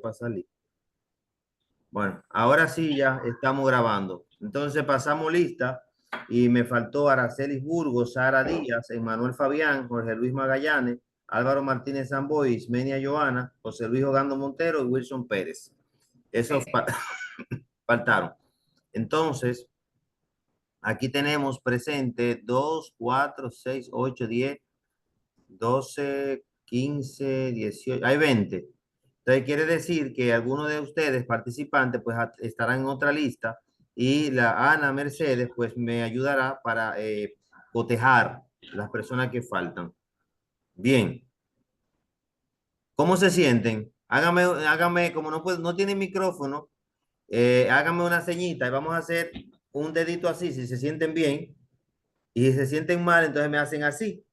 para salir. Bueno, ahora sí ya estamos grabando. Entonces pasamos lista y me faltó Aracelis Burgos, Sara Díaz, Emanuel Fabián, Jorge Luis Magallanes, Álvaro Martínez Zamboy, Ismenia Joana, José Luis Ogando Montero y Wilson Pérez. Esos faltaron. Entonces, aquí tenemos presente 2, 4, 6, 8, 10, 12, 15, 18, hay 20. Entonces quiere decir que algunos de ustedes participantes pues estarán en otra lista y la Ana Mercedes pues me ayudará para cotejar las personas que faltan. Bien, ¿cómo se sienten? Hágame, como no tiene micrófono, hágame una ceñita y vamos a hacer un dedito así, si se sienten bien, y si se sienten mal, entonces me hacen así,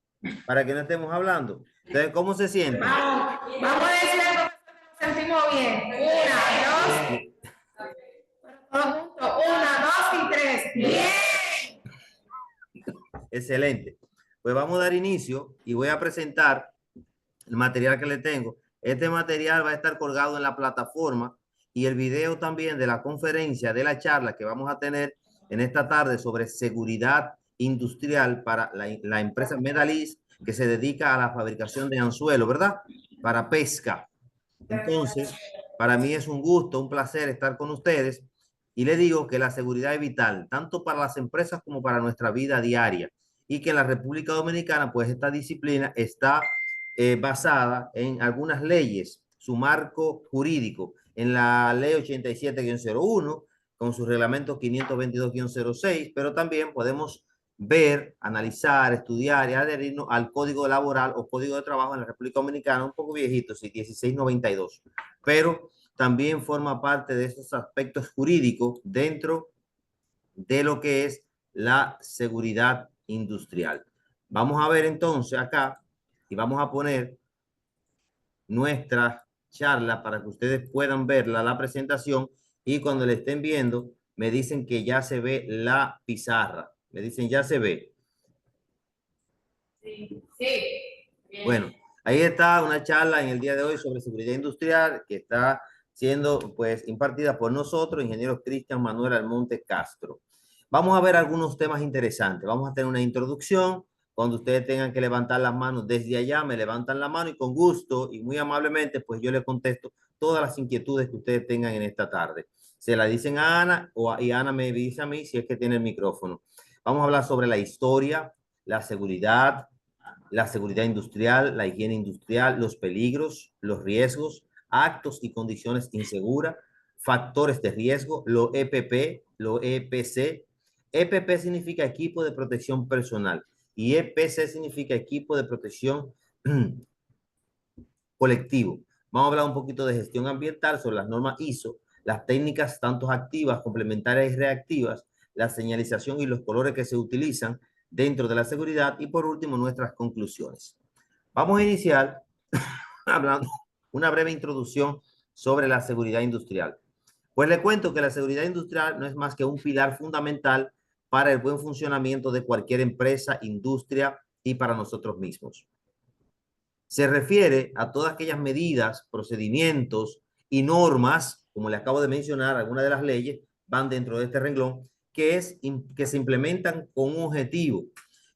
para que no estemos hablando. Entonces, ¿cómo se sienten? Vamos a decir algo que nos sentimos bien. Una, dos, todos juntos. Una, dos y tres. ¡Bien! Excelente. Pues vamos a dar inicio y voy a presentar el material que le tengo. Este material va a estar colgado en la plataforma y el video también de la conferencia, de la charla que vamos a tener en esta tarde sobre seguridad industrial para la empresa Medalis, que se dedica a la fabricación de anzuelo, ¿verdad? Para pesca. Entonces, para mí es un gusto, un placer estar con ustedes y le digo que la seguridad es vital, tanto para las empresas como para nuestra vida diaria y que en la República Dominicana, pues esta disciplina está basada en algunas leyes, su marco jurídico, en la ley 87-01, con su reglamento 522-06, pero también podemos ver, analizar, estudiar y adherirnos al Código Laboral o Código de Trabajo en la República Dominicana, un poco viejito, sí, 1692, pero también forma parte de esos aspectos jurídicos dentro de lo que es la seguridad industrial. Vamos a ver entonces acá y vamos a poner nuestra charla para que ustedes puedan verla, la presentación, y cuando le estén viendo, me dicen que ya se ve la pizarra. Me dicen, ya se ve. Sí, sí. Bien. Bueno, ahí está una charla en el día de hoy sobre seguridad industrial que está siendo pues impartida por nosotros, ingenieros Cristian Manuel Almonte Castro. Vamos a ver algunos temas interesantes. Vamos a tener una introducción. Cuando ustedes tengan que levantar las manos desde allá, me levantan la mano y con gusto y muy amablemente, pues yo les contesto todas las inquietudes que ustedes tengan en esta tarde. Se la dicen a Ana y Ana me dice a mí si es que tiene el micrófono. Vamos a hablar sobre la historia, la seguridad industrial, la higiene industrial, los peligros, los riesgos, actos y condiciones inseguras, factores de riesgo, lo EPP, lo EPC. EPP significa equipo de protección personal y EPC significa equipo de protección colectivo. Vamos a hablar un poquito de gestión ambiental sobre las normas ISO, las técnicas tanto activas, complementarias y reactivas, la señalización y los colores que se utilizan dentro de la seguridad y por último nuestras conclusiones. Vamos a iniciar hablando una breve introducción sobre la seguridad industrial. Pues le cuento que la seguridad industrial no es más que un pilar fundamental para el buen funcionamiento de cualquier empresa, industria y para nosotros mismos. Se refiere a todas aquellas medidas, procedimientos y normas, como le acabo de mencionar, algunas de las leyes van dentro de este renglón, que se implementan con un objetivo.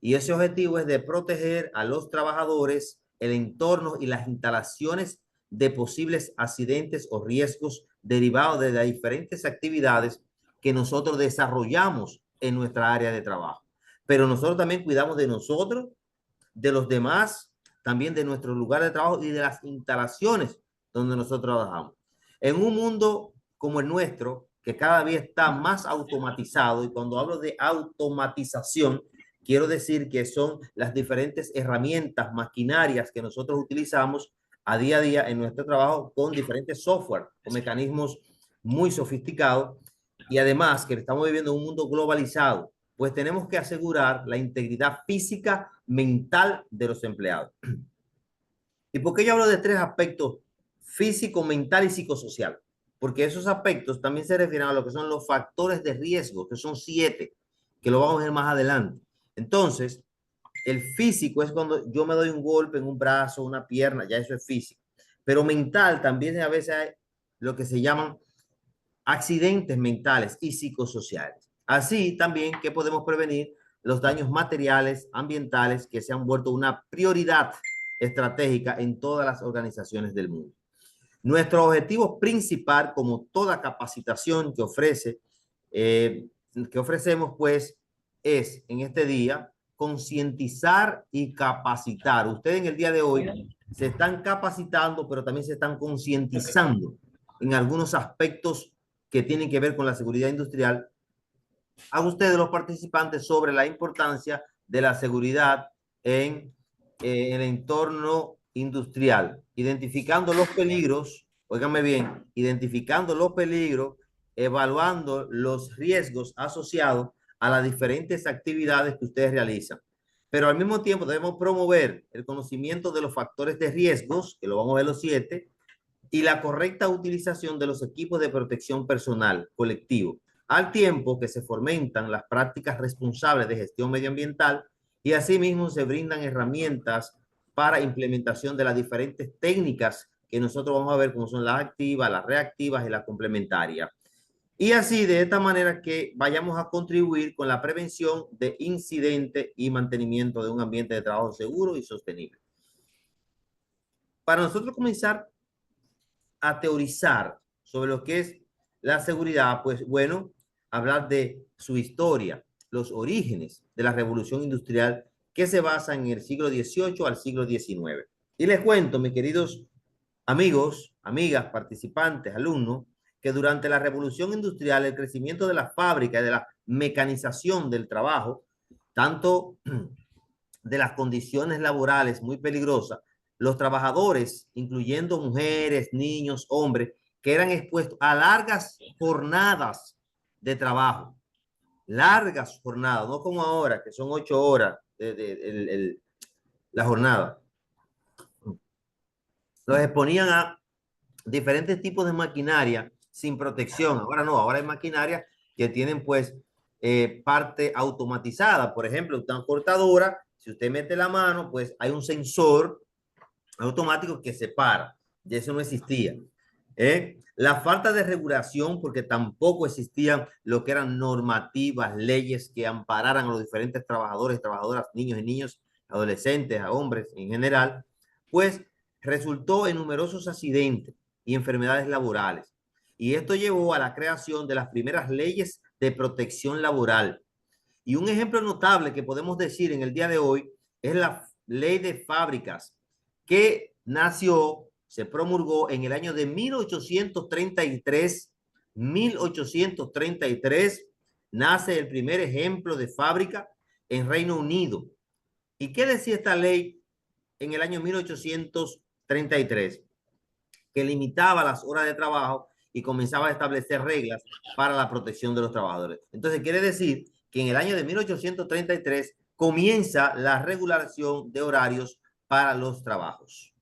Y ese objetivo es de proteger a los trabajadores, el entorno y las instalaciones de posibles accidentes o riesgos derivados de las diferentes actividades que nosotros desarrollamos en nuestra área de trabajo. Pero nosotros también cuidamos de nosotros, de los demás, también de nuestro lugar de trabajo y de las instalaciones donde nosotros trabajamos. En un mundo como el nuestro, que cada día está más automatizado, y cuando hablo de automatización, quiero decir que son las diferentes herramientas, maquinarias que nosotros utilizamos a día en nuestro trabajo con diferentes software, con mecanismos muy sofisticados, y además que estamos viviendo en un mundo globalizado, pues tenemos que asegurar la integridad física, mental de los empleados. ¿Y por qué yo hablo de tres aspectos? Físico, mental y psicosocial. Porque esos aspectos también se refieren a lo que son los factores de riesgo, que son 7, que lo vamos a ver más adelante. Entonces, el físico es cuando yo me doy un golpe en un brazo, una pierna, ya eso es físico. Pero mental también a veces lo que se llaman accidentes mentales y psicosociales. Así también que podemos prevenir los daños materiales, ambientales, que se han vuelto una prioridad estratégica en todas las organizaciones del mundo. Nuestro objetivo principal, como toda capacitación que ofrecemos, pues, es en este día concientizar y capacitar. Ustedes en el día de hoy se están capacitando, pero también se están concientizando en algunos aspectos que tienen que ver con la seguridad industrial a ustedes los participantes sobre la importancia de la seguridad en el entorno industrial, identificando los peligros, óiganme bien, identificando los peligros, evaluando los riesgos asociados a las diferentes actividades que ustedes realizan. Pero al mismo tiempo debemos promover el conocimiento de los factores de riesgos, que lo vamos a ver los 7, y la correcta utilización de los equipos de protección personal colectivo, al tiempo que se fomentan las prácticas responsables de gestión medioambiental y asimismo se brindan herramientas para implementación de las diferentes técnicas que nosotros vamos a ver, como son las activas, las reactivas y las complementarias. Y así, de esta manera que vayamos a contribuir con la prevención de incidentes y mantenimiento de un ambiente de trabajo seguro y sostenible. Para nosotros comenzar a teorizar sobre lo que es la seguridad, pues bueno, hablar de su historia, los orígenes de la revolución industrial que se basa en el siglo XVIII al siglo XIX. Y les cuento, mis queridos amigos, amigas, participantes, alumnos, que durante la revolución industrial el crecimiento de la fábrica y de la mecanización del trabajo, tanto de las condiciones laborales muy peligrosas, los trabajadores, incluyendo mujeres, niños, hombres, que eran expuestos a largas jornadas de trabajo, largas jornadas, no como ahora, que son 8 horas la jornada. Los exponían a diferentes tipos de maquinaria sin protección. Ahora no, ahora hay maquinaria que tienen pues parte automatizada. Por ejemplo, una cortadora, si usted mete la mano, pues hay un sensor automático que se para. Y eso no existía. La falta de regulación, porque tampoco existían lo que eran normativas, leyes que ampararan a los diferentes trabajadores, trabajadoras, niños y niños, adolescentes, a hombres en general, pues resultó en numerosos accidentes y enfermedades laborales. Y esto llevó a la creación de las primeras leyes de protección laboral. Y un ejemplo notable que podemos decir en el día de hoy es la ley de fábricas, que nació, se promulgó en el año de 1833. 1833 nace el primer ejemplo de fábrica en Reino Unido. ¿Y qué decía esta ley en el año 1833? Que limitaba las horas de trabajo y comenzaba a establecer reglas para la protección de los trabajadores. Entonces, quiere decir que en el año de 1833 comienza la regulación de horarios para los trabajos.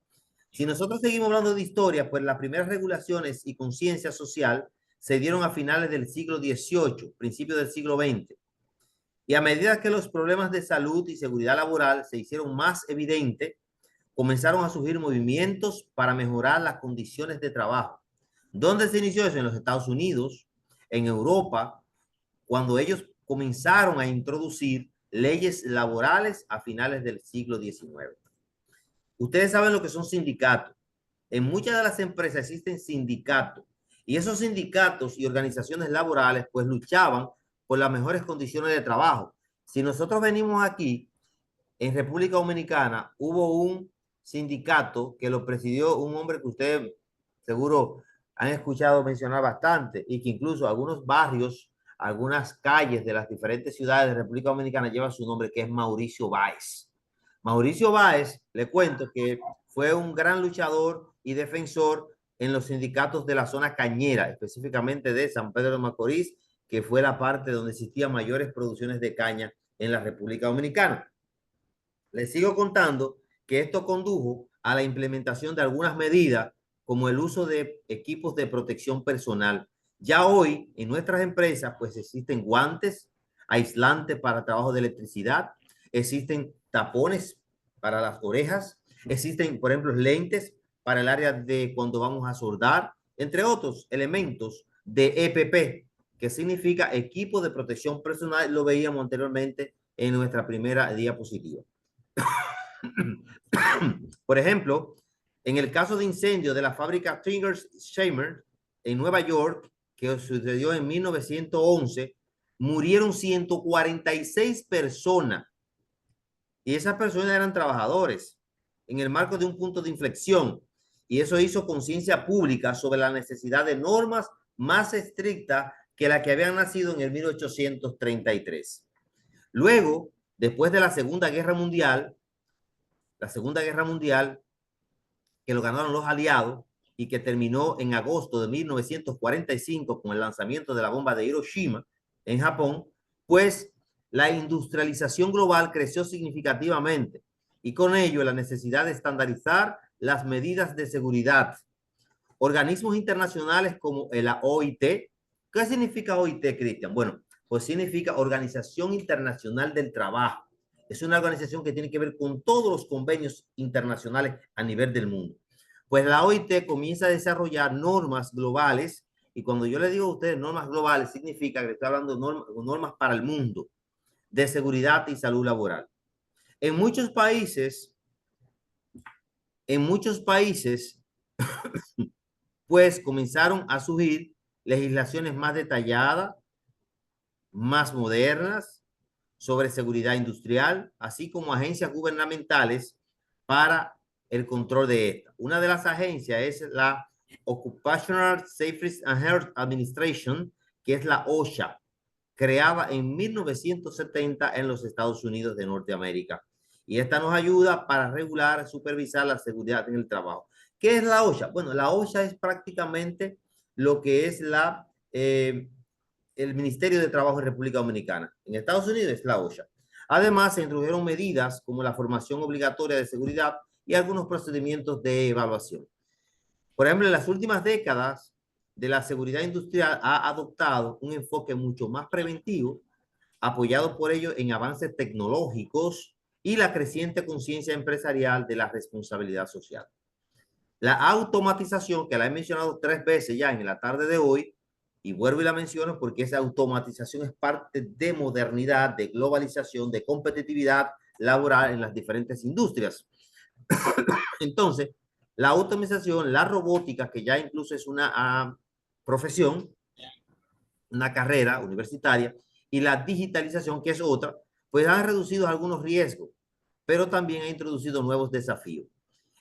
Si nosotros seguimos hablando de historia, pues las primeras regulaciones y conciencia social se dieron a finales del siglo XVIII, principios del siglo XX. Y a medida que los problemas de salud y seguridad laboral se hicieron más evidentes, comenzaron a surgir movimientos para mejorar las condiciones de trabajo. ¿Dónde se inició eso? En los Estados Unidos, en Europa, cuando ellos comenzaron a introducir leyes laborales a finales del siglo XIX. Ustedes saben lo que son sindicatos. En muchas de las empresas existen sindicatos y esos sindicatos y organizaciones laborales pues luchaban por las mejores condiciones de trabajo. Si nosotros venimos aquí, en República Dominicana, hubo un sindicato que lo presidió un hombre que ustedes seguro han escuchado mencionar bastante y que incluso algunos barrios, algunas calles de las diferentes ciudades de República Dominicana llevan su nombre, que es Mauricio Báez. Mauricio Báez, le cuento que fue un gran luchador y defensor en los sindicatos de la zona cañera, específicamente de San Pedro de Macorís, que fue la parte donde existían mayores producciones de caña en la República Dominicana. Les sigo contando que esto condujo a la implementación de algunas medidas como el uso de equipos de protección personal. Ya hoy en nuestras empresas pues existen guantes aislantes para trabajo de electricidad, existen tapones para las orejas, existen por ejemplo lentes para el área de cuando vamos a soldar, entre otros elementos de EPP, que significa equipo de protección personal. Lo veíamos anteriormente en nuestra primera diapositiva. Por ejemplo, en el caso de incendio de la fábrica Tringers Shamer en Nueva York, que sucedió en 1911, murieron 146 personas. Y esas personas eran trabajadores en el marco de un punto de inflexión. Y eso hizo conciencia pública sobre la necesidad de normas más estrictas que la que habían nacido en el 1833. Luego, después de la Segunda Guerra Mundial, que lo ganaron los aliados y que terminó en agosto de 1945 con el lanzamiento de la bomba de Hiroshima en Japón, pues la industrialización global creció significativamente y con ello la necesidad de estandarizar las medidas de seguridad. Organismos internacionales como la OIT. ¿Qué significa OIT, Cristian? Bueno, pues significa Organización Internacional del Trabajo. Es una organización que tiene que ver con todos los convenios internacionales a nivel del mundo. Pues la OIT comienza a desarrollar normas globales, y cuando yo le digo a ustedes normas globales, significa que estoy hablando de normas para el mundo, de seguridad y salud laboral. En muchos países, pues comenzaron a surgir legislaciones más detalladas, más modernas, sobre seguridad industrial, así como agencias gubernamentales para el control de esta. Una de las agencias es la Occupational Safety and Health Administration, que es la OSHA, creada en 1970 en los Estados Unidos de Norteamérica. Y esta nos ayuda para regular, supervisar la seguridad en el trabajo. ¿Qué es la OSHA? Bueno, la OSHA es prácticamente lo que es el Ministerio de Trabajo en República Dominicana. En Estados Unidos es la OSHA. Además, se introdujeron medidas como la formación obligatoria de seguridad y algunos procedimientos de evaluación. Por ejemplo, en las últimas décadas de la seguridad industrial ha adoptado un enfoque mucho más preventivo, apoyado por ello en avances tecnológicos y la creciente conciencia empresarial de la responsabilidad social. La automatización, que la he mencionado 3 veces ya en la tarde de hoy, y vuelvo y la menciono porque esa automatización es parte de modernidad, de globalización, de competitividad laboral en las diferentes industrias. Entonces, la automatización, la robótica, que ya incluso es una profesión, una carrera universitaria, y la digitalización, que es otra, pues han reducido algunos riesgos, pero también ha introducido nuevos desafíos.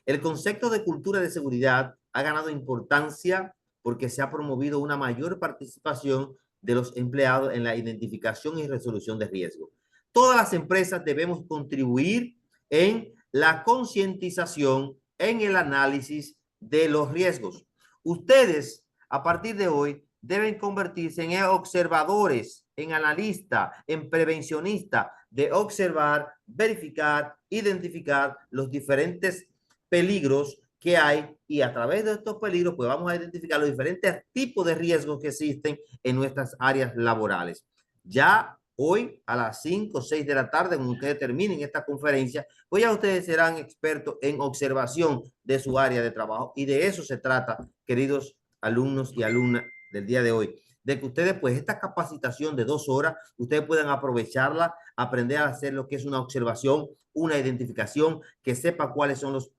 El concepto de cultura de seguridad ha ganado importancia porque se ha promovido una mayor participación de los empleados en la identificación y resolución de riesgos. Todas las empresas debemos contribuir en la concientización, en el análisis de los riesgos. Ustedes, a partir de hoy, deben convertirse en observadores, en analistas, en prevencionistas, de observar, verificar, identificar los diferentes peligros que hay, y a través de estos peligros pues vamos a identificar los diferentes tipos de riesgos que existen en nuestras áreas laborales. Ya hoy a las 5 o 6 de la tarde, cuando ustedes terminen esta conferencia, pues ya ustedes serán expertos en observación de su área de trabajo, y de eso se trata, queridos alumnos y alumnas del día de hoy, de que ustedes pues esta capacitación de 2 horas, ustedes puedan aprovecharla, aprender a hacer lo que es una observación, una identificación, que sepa cuáles son los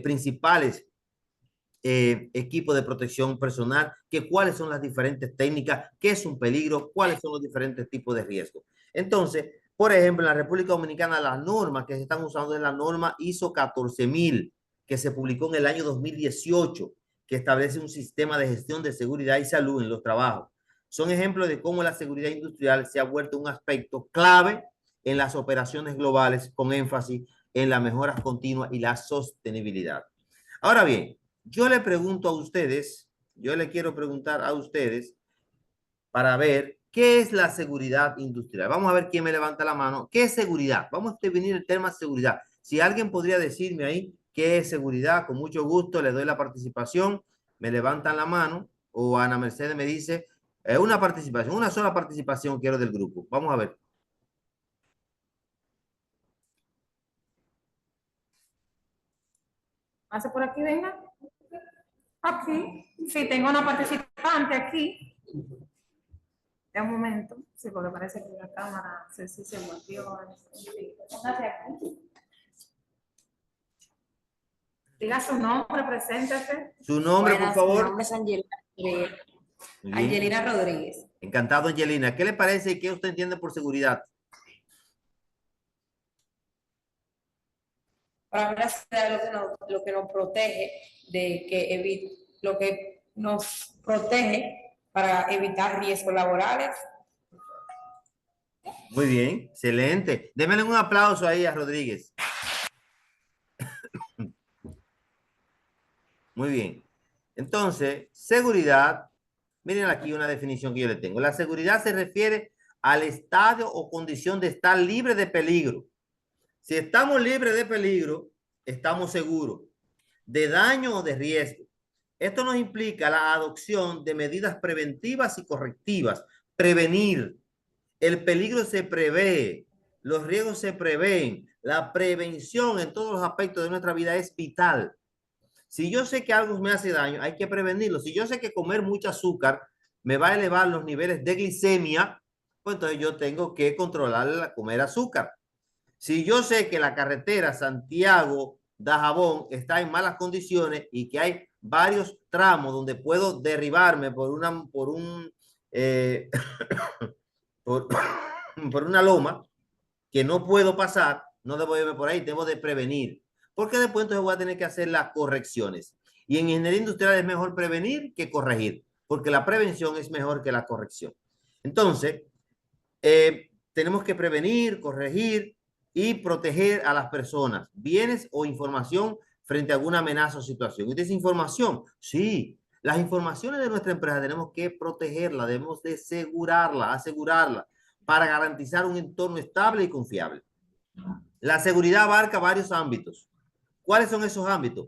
principales equipos de protección personal, que cuáles son las diferentes técnicas, qué es un peligro, cuáles son los diferentes tipos de riesgos. Entonces, por ejemplo, en la República Dominicana, las normas que se están usando es la norma ISO 14000, que se publicó en el año 2018, que establece un sistema de gestión de seguridad y salud en los trabajos. Son ejemplos de cómo la seguridad industrial se ha vuelto un aspecto clave en las operaciones globales, con énfasis en la mejora continua y la sostenibilidad. Ahora bien, yo le pregunto a ustedes, yo le quiero preguntar a ustedes para ver qué es la seguridad industrial. Vamos a ver quién me levanta la mano. ¿Qué es seguridad? Vamos a definir el tema seguridad. Si alguien podría decirme ahí qué es seguridad, con mucho gusto le doy la participación. Me levantan la mano, o Ana Mercedes me dice una participación, una sola participación quiero del grupo. Vamos a ver. Pase por aquí, venga. Aquí, sí, tengo una participante aquí. De un momento, sí, porque parece que la cámara se volvió. Sí, póngase aquí. Diga su nombre, preséntese. Su nombre, por Buenas, mi favor. nombre es Angelina Rodríguez. Muy bien. Angelina Rodríguez. Encantado, Angelina. ¿Qué le parece y qué usted entiende por seguridad? Para mí la seguridad es lo que nos protege de que lo que nos protege para evitar riesgos laborales. Muy bien, excelente. Démele un aplauso ahí a Rodríguez. Muy bien. Entonces, seguridad, miren aquí una definición que yo le tengo. La seguridad se refiere al estado o condición de estar libre de peligro. Si estamos libres de peligro, estamos seguros de daño o de riesgo. Esto nos implica la adopción de medidas preventivas y correctivas. Prevenir. El peligro se prevé, los riesgos se prevén. La prevención en todos los aspectos de nuestra vida es vital. Si yo sé que algo me hace daño, hay que prevenirlo. Si yo sé que comer mucho azúcar me va a elevar los niveles de glicemia, pues entonces yo tengo que controlar la comer azúcar. Si yo sé que la carretera Santiago-Dajabón está en malas condiciones y que hay varios tramos donde puedo derribarme por por, por una loma que no puedo pasar, no debo irme por ahí, debo de prevenir. Porque después entonces voy a tener que hacer las correcciones. Y en ingeniería industrial es mejor prevenir que corregir, porque la prevención es mejor que la corrección. Entonces, tenemos que prevenir, corregir y proteger a las personas, bienes o información frente a alguna amenaza o situación. ¿Y esa información? Sí, las informaciones de nuestra empresa tenemos que protegerla, debemos de asegurarla para garantizar un entorno estable y confiable. La seguridad abarca varios ámbitos. ¿Cuáles son esos ámbitos?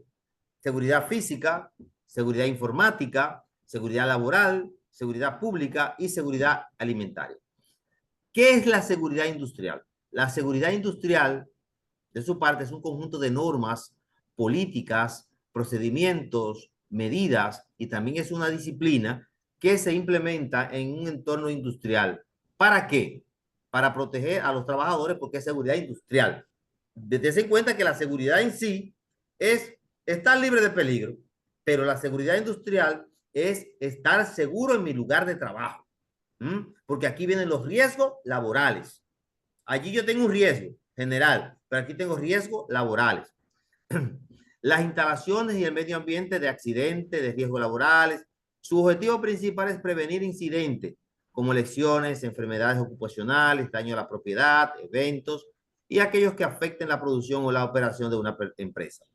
Seguridad física, seguridad informática, seguridad laboral, seguridad pública y seguridad alimentaria. ¿Qué es la seguridad industrial? La seguridad industrial, de su parte, es un conjunto de normas, políticas, procedimientos, medidas y también es una disciplina que se implementa en un entorno industrial. ¿Para qué? Para proteger a los trabajadores porque es seguridad industrial. Desde en cuenta que la seguridad en sí es estar libre de peligro, pero la seguridad industrial es estar seguro en mi lugar de trabajo. Porque aquí vienen los riesgos laborales. Allí yo tengo un riesgo general, pero aquí tengo riesgos laborales. Las instalaciones y el medio ambiente de accidentes, de riesgos laborales, su objetivo principal es prevenir incidentes como lesiones, enfermedades ocupacionales, daño a la propiedad, eventos y aquellos que afecten la producción o la operación de una empresa.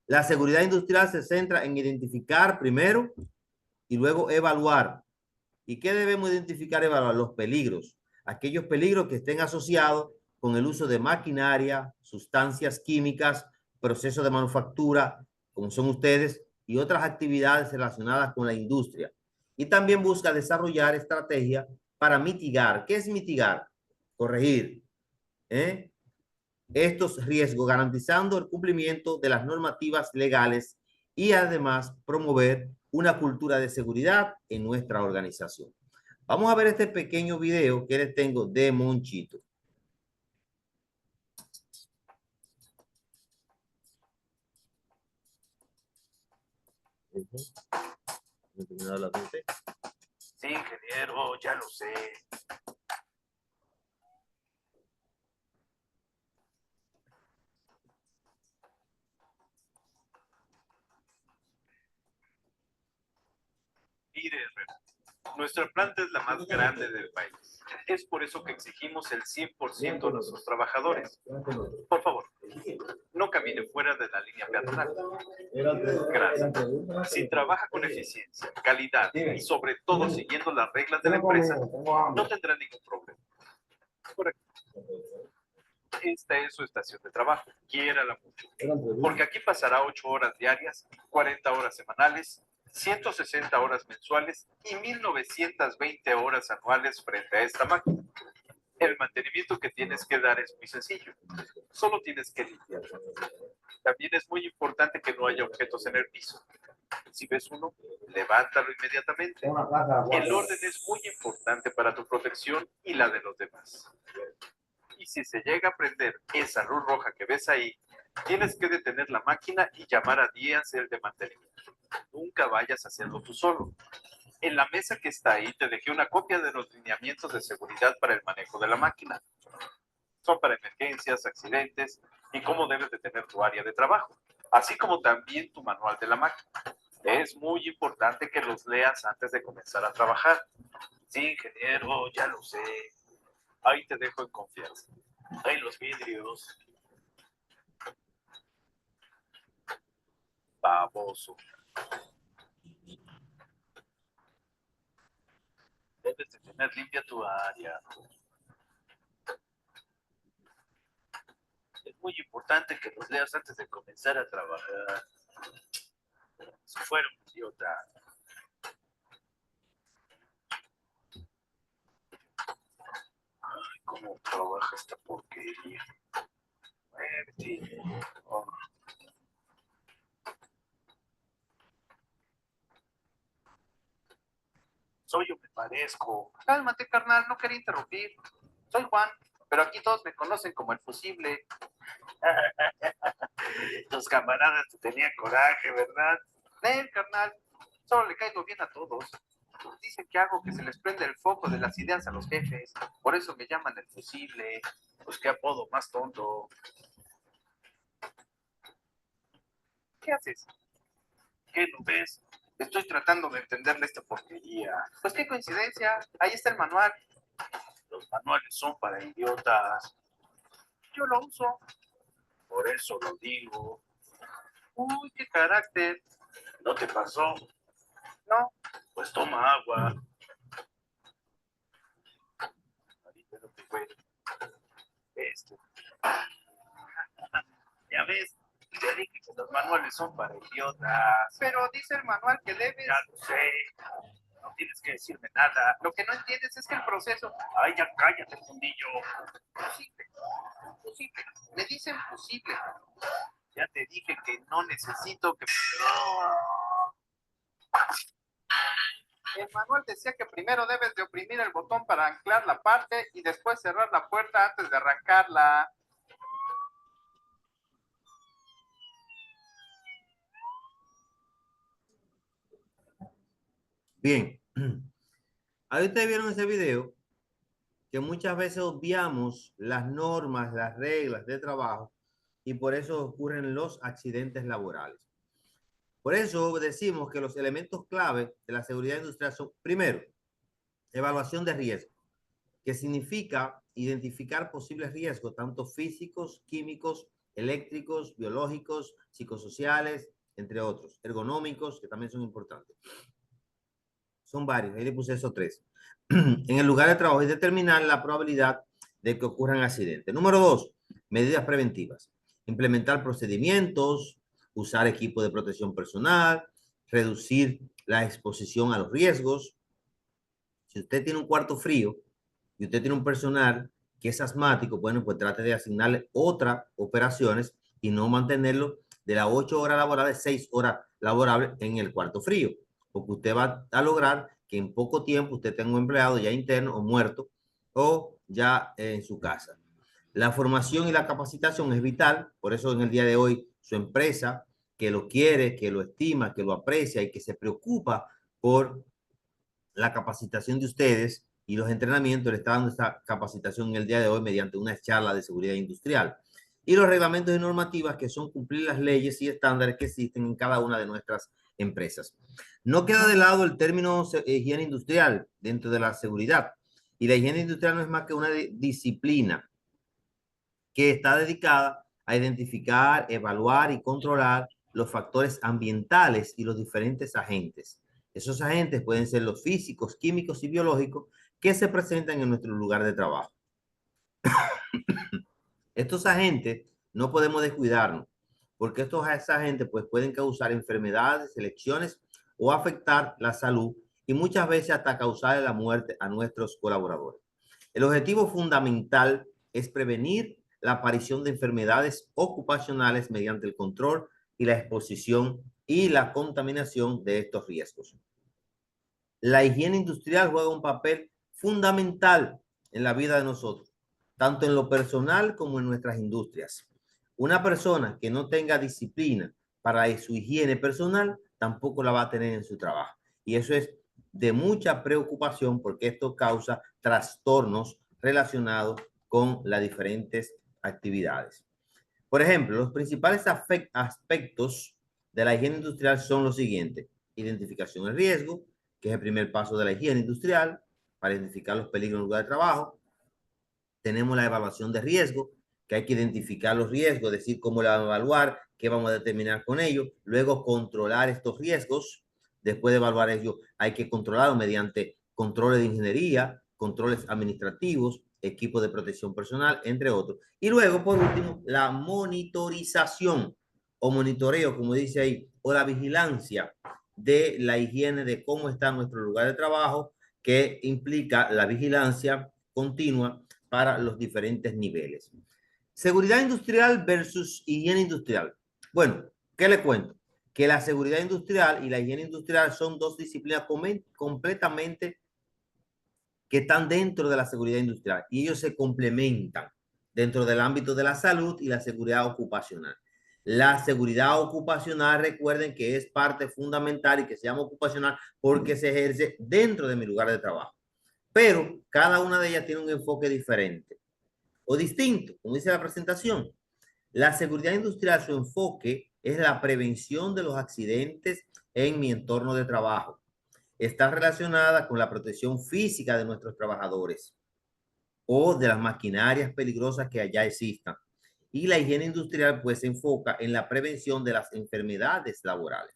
La seguridad industrial se centra en identificar primero y luego evaluar. ¿Y qué debemos identificar y evaluar? Los peligros. Aquellos peligros que estén asociados con el uso de maquinaria, sustancias químicas, procesos de manufactura, como son ustedes, y otras actividades relacionadas con la industria. Y también busca desarrollar estrategias para mitigar. ¿Qué es mitigar? Corregir estos riesgos, garantizando el cumplimiento de las normativas legales y además promover una cultura de seguridad en nuestra organización. Vamos a ver este pequeño video que les tengo de Monchito. Sí, ingeniero, ya lo sé. Mire, nuestra planta es la más grande del país. Es por eso que exigimos el 100% a nuestros trabajadores. Por favor, no camine fuera de la línea peatonal. Gracias. Si trabaja con eficiencia, calidad y sobre todo siguiendo las reglas de la empresa, no tendrá ningún problema. Correcto. Esta es su estación de trabajo. Quiérala mucho. Porque aquí pasará 8 horas diarias, 40 horas semanales, 160 horas mensuales y 1920 horas anuales frente a esta máquina. El mantenimiento que tienes que dar es muy sencillo. Solo tienes que limpiar. También es muy importante que no haya objetos en el piso. Si ves uno, levántalo inmediatamente. El orden es muy importante para tu protección y la de los demás. Y si se llega a prender esa luz roja que ves ahí, tienes que detener la máquina y llamar a Díaz-El de mantenimiento. Nunca vayas a hacerlo tú solo. En la mesa que está ahí te dejé una copia de los lineamientos de seguridad para el manejo de la máquina. Son para emergencias, accidentes y cómo debes de tener tu área de trabajo, así como también tu manual de la máquina. Es muy importante que los leas antes de comenzar a trabajar. Sí, ingeniero, ya lo sé. Ahí te dejo en confianza. Ahí los vidrios. Baboso. Debes de tener limpia tu área. Es muy importante que los leas antes de comenzar a trabajar. Si fuera un idiota. Ay, cómo trabaja esta porquería. Muévete. Oh. Soy yo me parezco. Cálmate, carnal, no quería interrumpir. Soy Juan, pero aquí todos me conocen como el fusible. Tus camaradas te tenían coraje, ¿verdad? Carnal, solo le caigo bien a todos. Dicen que hago que se les prenda el foco de las ideas a los jefes. Por eso me llaman el fusible. Pues qué apodo más tonto. ¿Qué haces? ¿Qué no ves? Estoy tratando de entenderle esta porquería. Pues qué coincidencia. Ahí está el manual. Los manuales son para idiotas. Yo lo uso. Por eso lo digo. Uy, qué carácter. ¿No te pasó? No. Pues toma agua. Ahorita no te fue. Ya ves, te dije que los manuales son para idiotas. Pero dice el manual que debes. Ya lo sé. No tienes que decirme nada. Lo que no entiendes es que el proceso. Ay, ya cállate, fundillo. Posible. Posible. Me dicen posible. Ya te dije que no necesito que. El manual decía que primero debes de oprimir el botón para anclar la parte y después cerrar la puerta antes de arrancarla. Bien. Ahí ustedes vieron ese video que muchas veces obviamos las normas, las reglas de trabajo y por eso ocurren los accidentes laborales. Por eso decimos que los elementos clave de la seguridad industrial son, primero, evaluación de riesgo, que significa identificar posibles riesgos, tanto físicos, químicos, eléctricos, biológicos, psicosociales, entre otros, ergonómicos, que también son importantes. Son varios, ahí le puse esos tres. En el lugar de trabajo y determinar la probabilidad de que ocurran accidentes. Número 2, medidas preventivas. Implementar procedimientos, usar equipo de protección personal, reducir la exposición a los riesgos. Si usted tiene un cuarto frío y usted tiene un personal que es asmático, bueno, pues trate de asignarle otras operaciones y no mantenerlo de las 8 horas laborables, 6 horas laborables en el cuarto frío, porque usted va a lograr que en poco tiempo usted tenga un empleado ya interno o muerto o ya en su casa. La formación y la capacitación es vital, por eso en el día de hoy su empresa que lo quiere, que lo estima, que lo aprecia y que se preocupa por la capacitación de ustedes y los entrenamientos, le está dando esta capacitación en el día de hoy mediante una charla de seguridad industrial. Y los reglamentos y normativas que son cumplir las leyes y estándares que existen en cada una de nuestras empresas. No queda de lado el término higiene industrial dentro de la seguridad. Y la higiene industrial no es más que una disciplina que está dedicada a identificar, evaluar y controlar los factores ambientales y los diferentes agentes. Esos agentes pueden ser los físicos, químicos y biológicos que se presentan en nuestro lugar de trabajo. Estos agentes no podemos descuidarnos, porque estos agentes pues, pueden causar enfermedades, lesiones o afectar la salud y muchas veces hasta causar la muerte a nuestros colaboradores. El objetivo fundamental es prevenir la aparición de enfermedades ocupacionales mediante el control y la exposición y la contaminación de estos riesgos. La higiene industrial juega un papel fundamental en la vida de nosotros, tanto en lo personal como en nuestras industrias. Una persona que no tenga disciplina para su higiene personal tampoco la va a tener en su trabajo. Y eso es de mucha preocupación porque esto causa trastornos relacionados con las diferentes actividades. Por ejemplo, los principales aspectos de la higiene industrial son los siguientes: identificación del riesgo, que es el primer paso de la higiene industrial, para identificar los peligros en el lugar de trabajo. Tenemos la evaluación de riesgo, que hay que identificar los riesgos, decir cómo la vamos a evaluar, qué vamos a determinar con ellos, luego controlar estos riesgos. Después de evaluar ellos, hay que controlarlos mediante controles de ingeniería, controles administrativos, equipos de protección personal, entre otros. Y luego, por último, la monitorización o monitoreo, como dice ahí, o la vigilancia de la higiene de cómo está nuestro lugar de trabajo, que implica la vigilancia continua para los diferentes niveles. Seguridad industrial versus higiene industrial. Bueno, ¿qué le cuento? Que la seguridad industrial y la higiene industrial son dos disciplinas completamente que están dentro de la seguridad industrial y ellos se complementan dentro del ámbito de la salud y la seguridad ocupacional. La seguridad ocupacional, recuerden que es parte fundamental y que se llama ocupacional porque se ejerce dentro de mi lugar de trabajo. Pero cada una de ellas tiene un enfoque diferente o distinto, como dice la presentación. La seguridad industrial, su enfoque es la prevención de los accidentes en mi entorno de trabajo. Está relacionada con la protección física de nuestros trabajadores o de las maquinarias peligrosas que allá existan. Y la higiene industrial pues se enfoca en la prevención de las enfermedades laborales.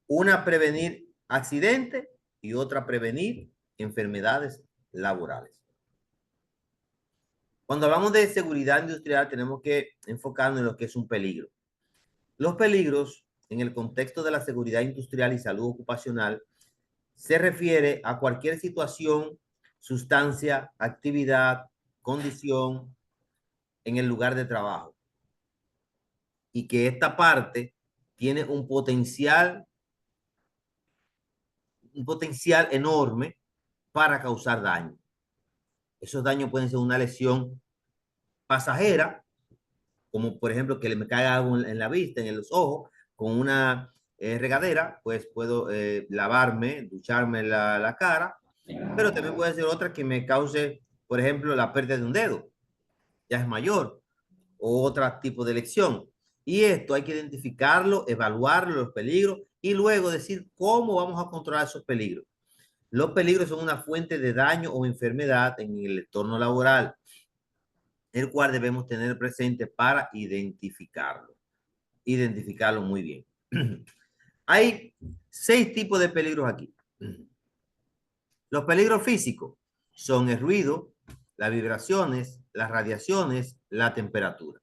Una, prevenir accidentes y otra, prevenir enfermedades laborales. Cuando hablamos de seguridad industrial tenemos que enfocarnos en lo que es un peligro. Los peligros en el contexto de la seguridad industrial y salud ocupacional se refiere a cualquier situación, sustancia, actividad, condición en el lugar de trabajo. Y que esta parte tiene un potencial enorme para causar daño. Esos daños pueden ser una lesión pasajera, como por ejemplo que me caiga algo en la vista, en los ojos, con una regadera, pues puedo lavarme, ducharme la cara, pero también puede ser otra que me cause, por ejemplo, la pérdida de un dedo, ya es mayor, o otro tipo de lesión. Y esto hay que identificarlo, evaluarlo, los peligros, y luego decir cómo vamos a controlar esos peligros. Los peligros son una fuente de daño o enfermedad en el entorno laboral, el cual debemos tener presente para identificarlo muy bien. Hay 6 tipos de peligros aquí. Los peligros físicos son el ruido, las vibraciones, las radiaciones, la temperatura.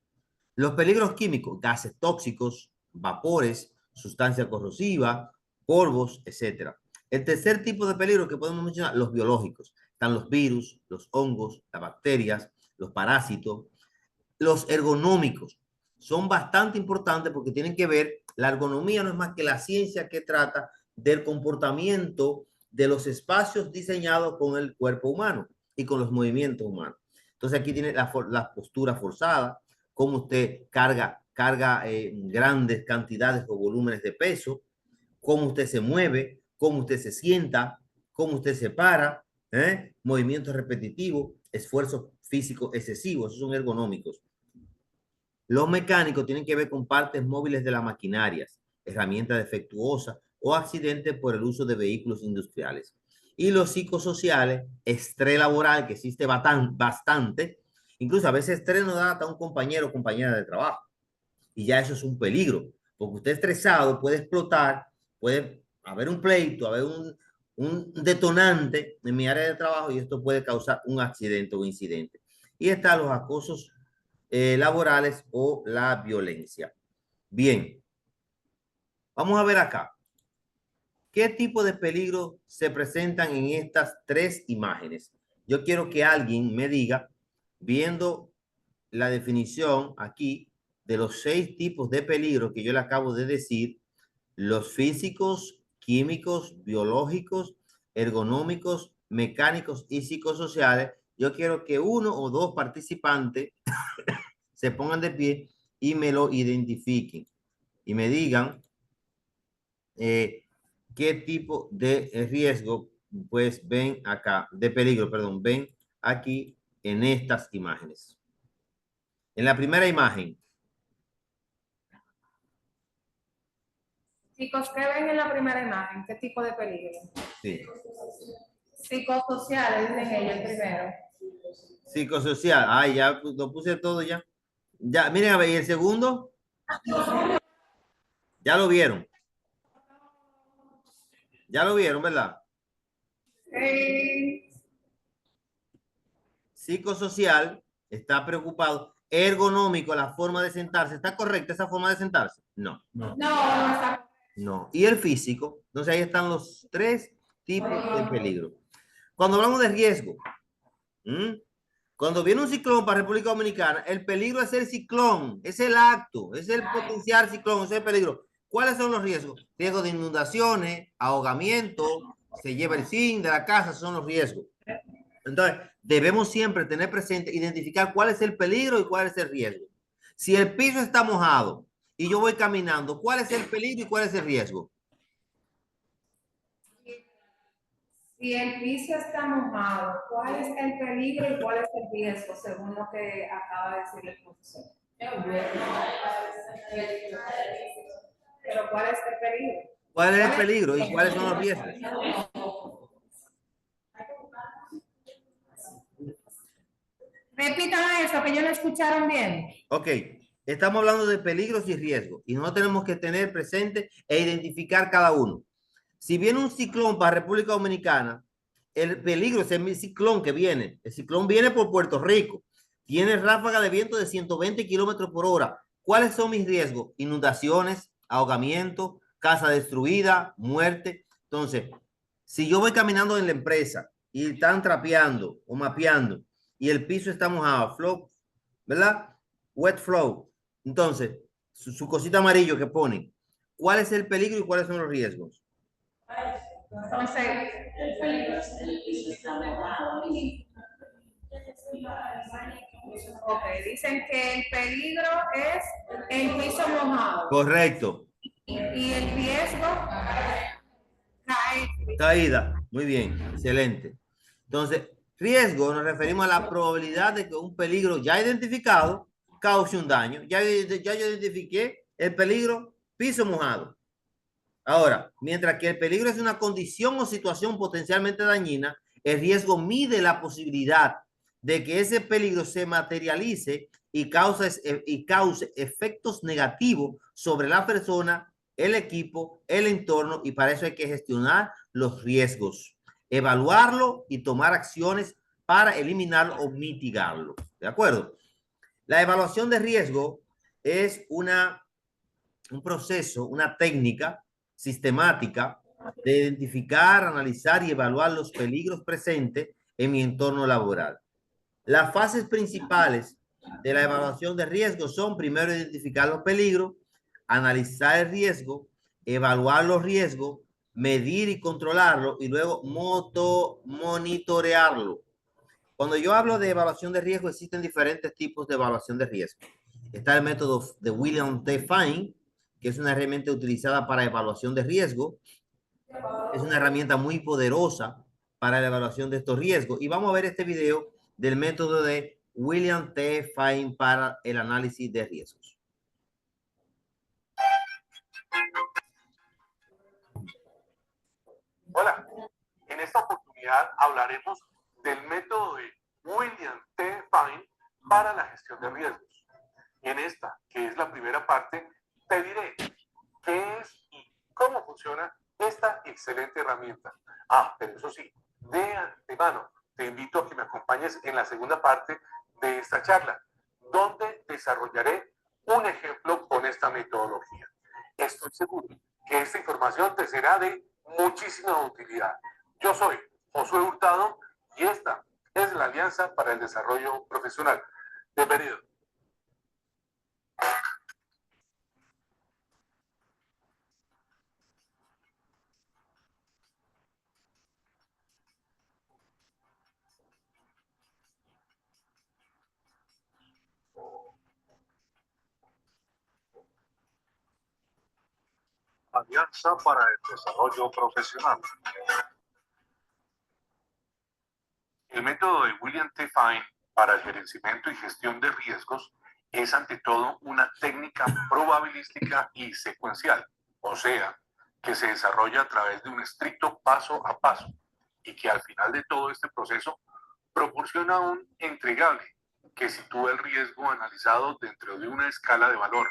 Los peligros químicos, gases tóxicos, vapores, sustancias corrosivas, polvos, etc. El tercer tipo de peligro que podemos mencionar, los biológicos. Están los virus, los hongos, las bacterias, los parásitos. Los ergonómicos son bastante importantes porque tienen que ver, la ergonomía no es más que la ciencia que trata del comportamiento de los espacios diseñados con el cuerpo humano y con los movimientos humanos. Entonces aquí tiene la postura forzada, cómo usted carga grandes cantidades o volúmenes de peso, cómo usted se mueve, cómo usted se sienta, cómo usted se para, movimientos repetitivos, esfuerzos físicos excesivos, esos son ergonómicos. Los mecánicos tienen que ver con partes móviles de las maquinarias, herramientas defectuosas o accidentes por el uso de vehículos industriales. Y los psicosociales, estrés laboral, que existe bastante, incluso a veces estrés nos da hasta un compañero o compañera de trabajo. Y ya eso es un peligro, porque usted estresado puede explotar, puede haber un pleito, haber un detonante en mi área de trabajo y esto puede causar un accidente o incidente. Y están los acosos laborales o la violencia. Bien, vamos a ver acá. ¿Qué tipo de peligros se presentan en estas 3 imágenes? Yo quiero que alguien me diga, viendo la definición aquí de los 6 tipos de peligros que yo le acabo de decir, los físicos, químicos, biológicos, ergonómicos, mecánicos y psicosociales. Yo quiero que uno o dos participantes se pongan de pie y me lo identifiquen y me digan qué tipo de riesgo pues ven acá, de peligro, perdón, ven aquí en estas imágenes. En la primera imagen. Chicos, ¿qué ven en la primera imagen? ¿Qué tipo de peligro? Sí. Psicosociales, dicen ellos primero. Psicosocial. Ay, ya lo puse todo ya. Ya, miren a ver, ¿y el segundo? Ya lo vieron. Ya lo vieron, ¿verdad? Psicosocial, está preocupado. Ergonómico, la forma de sentarse. ¿Está correcta esa forma de sentarse? No. No, no está. No. Y el físico. Entonces ahí están los tres tipos de peligro. Cuando hablamos de riesgo, cuando viene un ciclón para República Dominicana, el peligro es el ciclón, es el acto, es el potencial ciclón, es el peligro. ¿Cuáles son los riesgos? Riesgos de inundaciones, ahogamiento, se lleva el zinc de la casa, son los riesgos. Entonces, debemos siempre tener presente, identificar cuál es el peligro y cuál es el riesgo. Si el piso está mojado y yo voy caminando, ¿cuál es el peligro y cuál es el riesgo? Si el piso está mojado, ¿cuál es el peligro y cuál es el riesgo, según lo que acaba de decir el profesor? Pero ¿cuál es el peligro? ¿Cuál es el peligro y cuáles son los riesgos? Repitan eso, que ellos no escucharon bien. Ok, estamos hablando de peligros y riesgos y no tenemos que tener presente e identificar cada uno. Si viene un ciclón para República Dominicana, el peligro es el ciclón que viene. El ciclón viene por Puerto Rico. Tiene ráfaga de viento de 120 kilómetros por hora. ¿Cuáles son mis riesgos? Inundaciones, ahogamiento, casa destruida, muerte. Entonces, si yo voy caminando en la empresa y están trapeando o mapeando y el piso está mojado, flow, ¿verdad? Wet flow. Entonces, su cosita amarillo que ponen. ¿Cuál es el peligro y cuáles son los riesgos? Entonces, el peligro es el piso está mojado. Ok, dicen que el peligro es el piso mojado. Correcto. Y el riesgo, caer. Caída. Muy bien. Excelente. Entonces, riesgo nos referimos a la probabilidad de que un peligro ya identificado cause un daño. Ya yo identifiqué el peligro piso mojado. Ahora, mientras que el peligro es una condición o situación potencialmente dañina, el riesgo mide la posibilidad de que ese peligro se materialice y cause efectos negativos sobre la persona, el equipo, el entorno, y para eso hay que gestionar los riesgos, evaluarlo y tomar acciones para eliminarlo o mitigarlo. ¿De acuerdo? La evaluación de riesgo es un proceso, una técnica sistemática de identificar, analizar y evaluar los peligros presentes en mi entorno laboral. Las fases principales de la evaluación de riesgo son: primero, identificar los peligros, analizar el riesgo, evaluar los riesgos, medir y controlarlo y luego monitorearlo. Cuando yo hablo de evaluación de riesgo, existen diferentes tipos de evaluación de riesgo. Está el método de William T. Fine, que es una herramienta utilizada para evaluación de riesgo. Es una herramienta muy poderosa para la evaluación de estos riesgos. Y vamos a ver este video del método de William T. Fine para el análisis de riesgos. Hola, en esta oportunidad hablaremos del método de William T. Fine para la gestión de riesgos. En esta, que es la primera parte, te diré qué es y cómo funciona esta excelente herramienta. Pero eso sí, de antemano, te invito a que me acompañes en la segunda parte de esta charla, donde desarrollaré un ejemplo con esta metodología. Estoy seguro que esta información te será de muchísima utilidad. Yo soy Josué Hurtado y esta es la Alianza para el Desarrollo Profesional. Bienvenido. Alianza para el Desarrollo Profesional. El método de William T. Fine para el gerenciamiento y gestión de riesgos es ante todo una técnica probabilística y secuencial, o sea, que se desarrolla a través de un estricto paso a paso y que al final de todo este proceso proporciona un entregable que sitúa el riesgo analizado dentro de una escala de valor.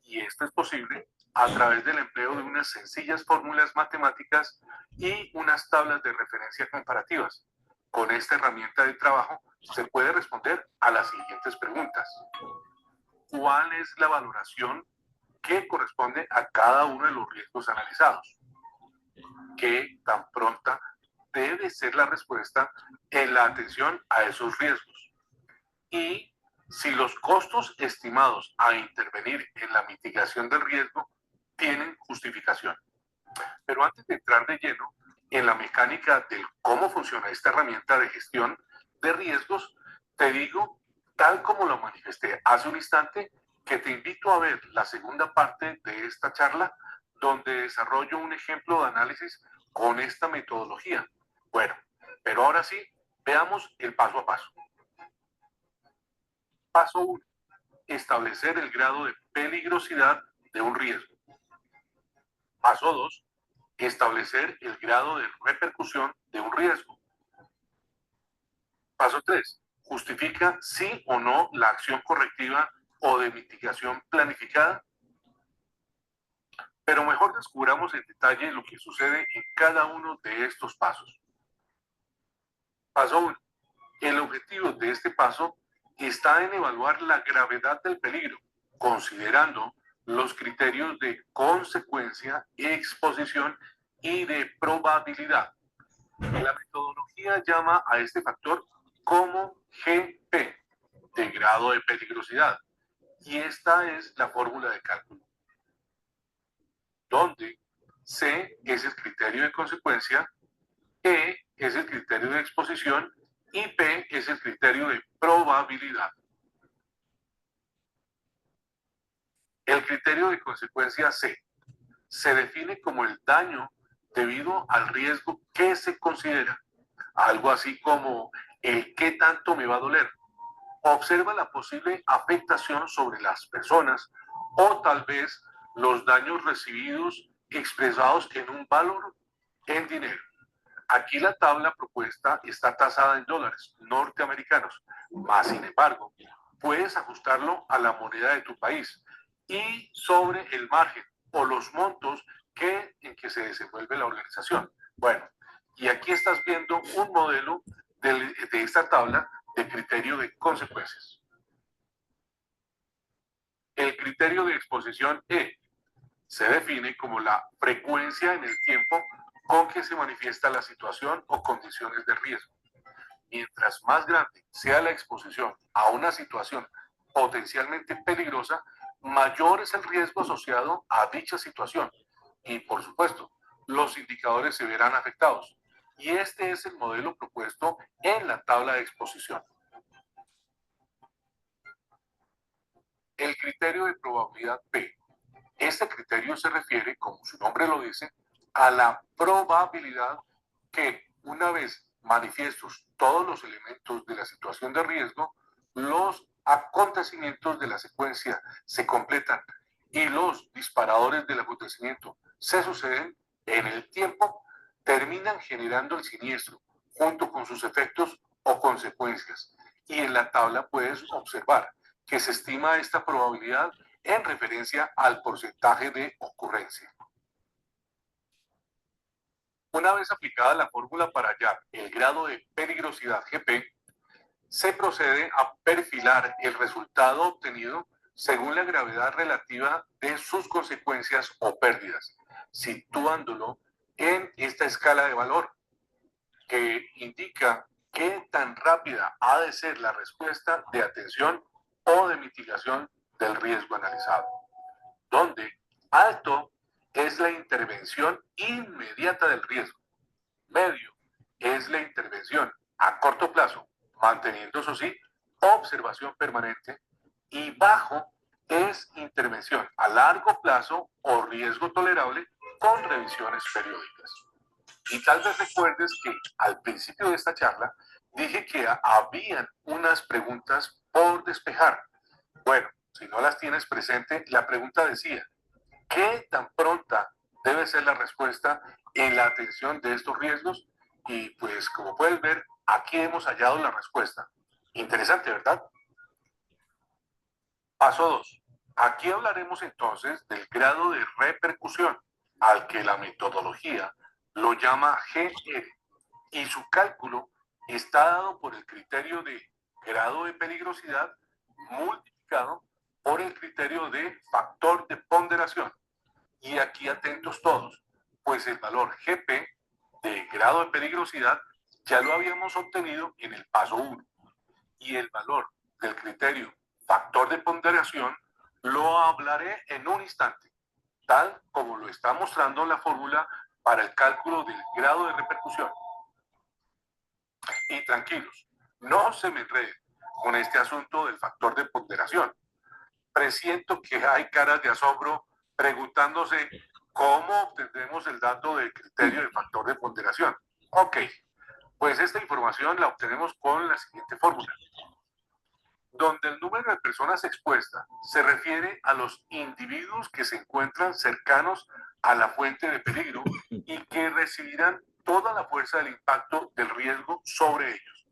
Y esto es posible a través del empleo de unas sencillas fórmulas matemáticas y unas tablas de referencia comparativas. Con esta herramienta de trabajo se puede responder a las siguientes preguntas. ¿Cuál es la valoración que corresponde a cada uno de los riesgos analizados? ¿Qué tan pronta debe ser la respuesta en la atención a esos riesgos? Y si los costos estimados a intervenir en la mitigación del riesgo tienen justificación. Pero antes de entrar de lleno en la mecánica de cómo funciona esta herramienta de gestión de riesgos, te digo, tal como lo manifesté hace un instante, que te invito a ver la segunda parte de esta charla, donde desarrollo un ejemplo de análisis con esta metodología. Bueno, pero ahora sí, veamos el paso a paso. Paso 1. Establecer el grado de peligrosidad de un riesgo. Paso 2. Establecer el grado de repercusión de un riesgo. Paso 3. Justifica sí o no la acción correctiva o de mitigación planificada. Pero mejor descubramos en detalle lo que sucede en cada uno de estos pasos. Paso 1. El objetivo de este paso está en evaluar la gravedad del peligro, considerando los criterios de consecuencia, exposición y de probabilidad. La metodología llama a este factor como GP, de grado de peligrosidad, y esta es la fórmula de cálculo, donde C es el criterio de consecuencia, E es el criterio de exposición y P es el criterio de probabilidad. El criterio de consecuencia C se define como el daño debido al riesgo que se considera, algo así como el qué tanto me va a doler. Observa la posible afectación sobre las personas o tal vez los daños recibidos expresados en un valor en dinero. Aquí la tabla propuesta está tasada en dólares norteamericanos, más sin embargo, puedes ajustarlo a la moneda de tu país y sobre el margen o los montos en que se desenvuelve la organización. Bueno, y aquí estás viendo un modelo de esta tabla de criterio de consecuencias. El criterio de exposición E se define como la frecuencia en el tiempo con que se manifiesta la situación o condiciones de riesgo. Mientras más grande sea la exposición a una situación potencialmente peligrosa, mayor es el riesgo asociado a dicha situación. Y por supuesto, los indicadores se verán afectados. Y este es el modelo propuesto en la tabla de exposición. El criterio de probabilidad P. Este criterio se refiere, como su nombre lo dice, a la probabilidad que, una vez manifiestos todos los elementos de la situación de riesgo, los acontecimientos de la secuencia se completan y los disparadores del acontecimiento se suceden en el tiempo, terminan generando el siniestro junto con sus efectos o consecuencias. Y en la tabla puedes observar que se estima esta probabilidad en referencia al porcentaje de ocurrencia. Una vez aplicada la fórmula para hallar el grado de peligrosidad GP, se procede a perfilar el resultado obtenido según la gravedad relativa de sus consecuencias o pérdidas, situándolo en esta escala de valor que indica qué tan rápida ha de ser la respuesta de atención o de mitigación del riesgo analizado, donde alto es la intervención inmediata del riesgo, medio es la intervención a corto plazo, manteniendo, eso sí, observación permanente, y bajo es intervención a largo plazo o riesgo tolerable con revisiones periódicas. Y tal vez recuerdes que al principio de esta charla dije que habían unas preguntas por despejar. Bueno, si no las tienes presente, la pregunta decía, ¿qué tan pronta debe ser la respuesta en la atención de estos riesgos? Y pues como puedes ver, aquí hemos hallado la respuesta. Interesante, ¿verdad? Paso 2. Aquí hablaremos entonces del grado de repercusión, al que la metodología lo llama GR, y su cálculo está dado por el criterio de grado de peligrosidad multiplicado por el criterio de factor de ponderación. Y aquí atentos todos, pues el valor GP de grado de peligrosidad ya lo habíamos obtenido en el paso 1 y el valor del criterio factor de ponderación lo hablaré en un instante, tal como lo está mostrando la fórmula para el cálculo del grado de repercusión. Y tranquilos, no se me enreden con este asunto del factor de ponderación. Presiento que hay caras de asombro preguntándose cómo obtendremos el dato del criterio de factor de ponderación. Ok, pues esta información la obtenemos con la siguiente fórmula, donde el número de personas expuestas se refiere a los individuos que se encuentran cercanos a la fuente de peligro y que recibirán toda la fuerza del impacto del riesgo sobre ellos,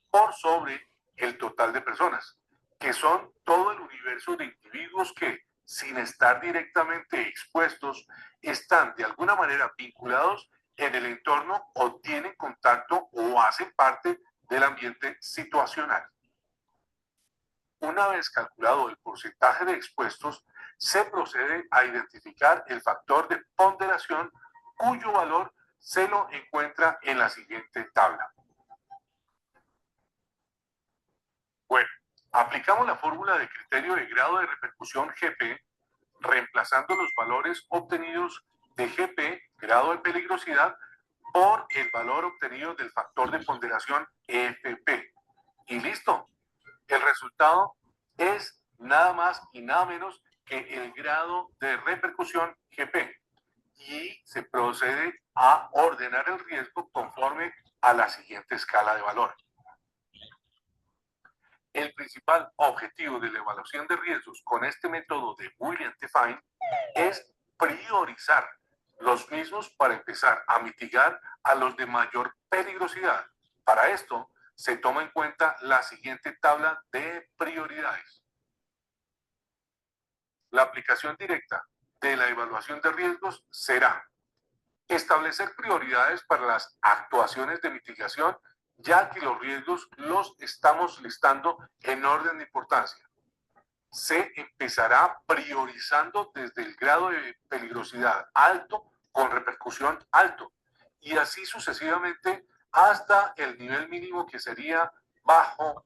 por sobre el total de personas, que son todo el universo de individuos que, sin estar directamente expuestos, están de alguna manera vinculados en el entorno o tienen contacto o hacen parte del ambiente situacional. Una vez calculado el porcentaje de expuestos, se procede a identificar el factor de ponderación cuyo valor se lo encuentra en la siguiente tabla. Bueno, aplicamos la fórmula de criterio de grado de repercusión GP, reemplazando los valores obtenidos de GP, grado de peligrosidad, por el valor obtenido del factor de ponderación FP. Y listo. El resultado es nada más y nada menos que el grado de repercusión GP. Y se procede a ordenar el riesgo conforme a la siguiente escala de valor. El principal objetivo de la evaluación de riesgos con este método de William T. Fine es priorizar los mismos para empezar a mitigar a los de mayor peligrosidad. Para esto, se toma en cuenta la siguiente tabla de prioridades. La aplicación directa de la evaluación de riesgos será establecer prioridades para las actuaciones de mitigación, ya que los riesgos los estamos listando en orden de importancia. Se empezará priorizando desde el grado de peligrosidad alto con repercusión alto y así sucesivamente hasta el nivel mínimo que sería bajo.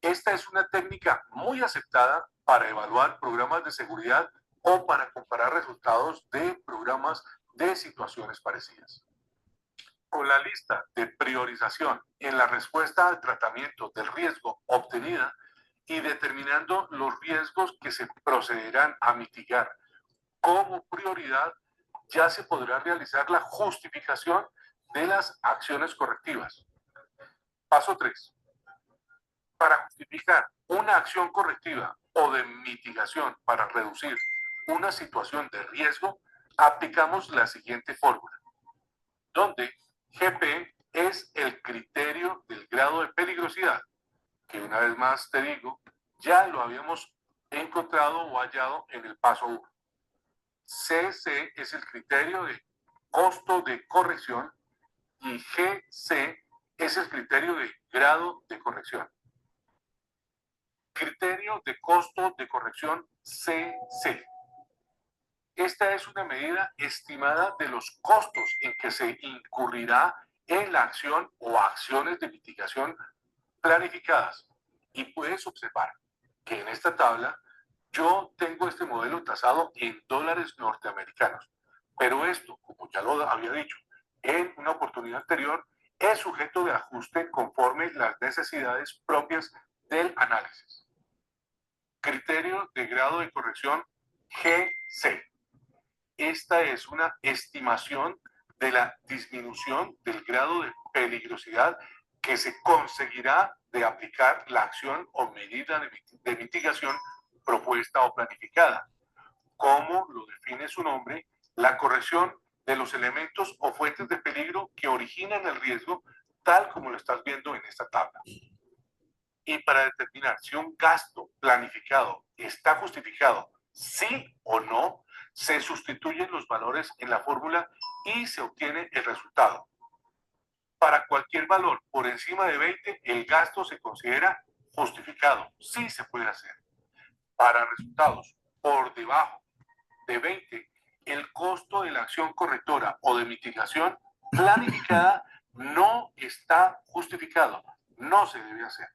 Esta es una técnica muy aceptada para evaluar programas de seguridad o para comparar resultados de programas de situaciones parecidas. Con la lista de priorización en la respuesta al tratamiento del riesgo obtenida y determinando los riesgos que se procederán a mitigar como prioridad, ya se podrá realizar la justificación de las acciones correctivas. Paso 3. Para justificar una acción correctiva o de mitigación para reducir una situación de riesgo, aplicamos la siguiente fórmula, donde GP es el criterio del grado de peligrosidad, que una vez más te digo, ya lo habíamos encontrado o hallado en el paso 1. CC es el criterio de costo de corrección y GC es el criterio de grado de corrección. Criterio de costo de corrección CC. Esta es una medida estimada de los costos en que se incurrirá en la acción o acciones de mitigación planificadas. Y puedes observar que en esta tabla yo tengo este modelo tasado en dólares norteamericanos. Pero esto, como ya lo había dicho en una oportunidad anterior, es sujeto de ajuste conforme las necesidades propias del análisis. Criterio de grado de corrección GC. esta es una estimación de la disminución del grado de peligrosidad que se conseguirá de aplicar la acción o medida de mitigación propuesta o planificada. Como lo define su nombre, la corrección de los elementos o fuentes de peligro que originan el riesgo, tal como lo estás viendo en esta tabla. Y para determinar si un gasto planificado está justificado, sí o no, se sustituyen los valores en la fórmula y se obtiene el resultado. Para cualquier valor por encima de 20, el gasto se considera justificado. Sí se puede hacer. Para resultados por debajo de 20, el costo de la acción correctora o de mitigación planificada no está justificado. No se debe hacer.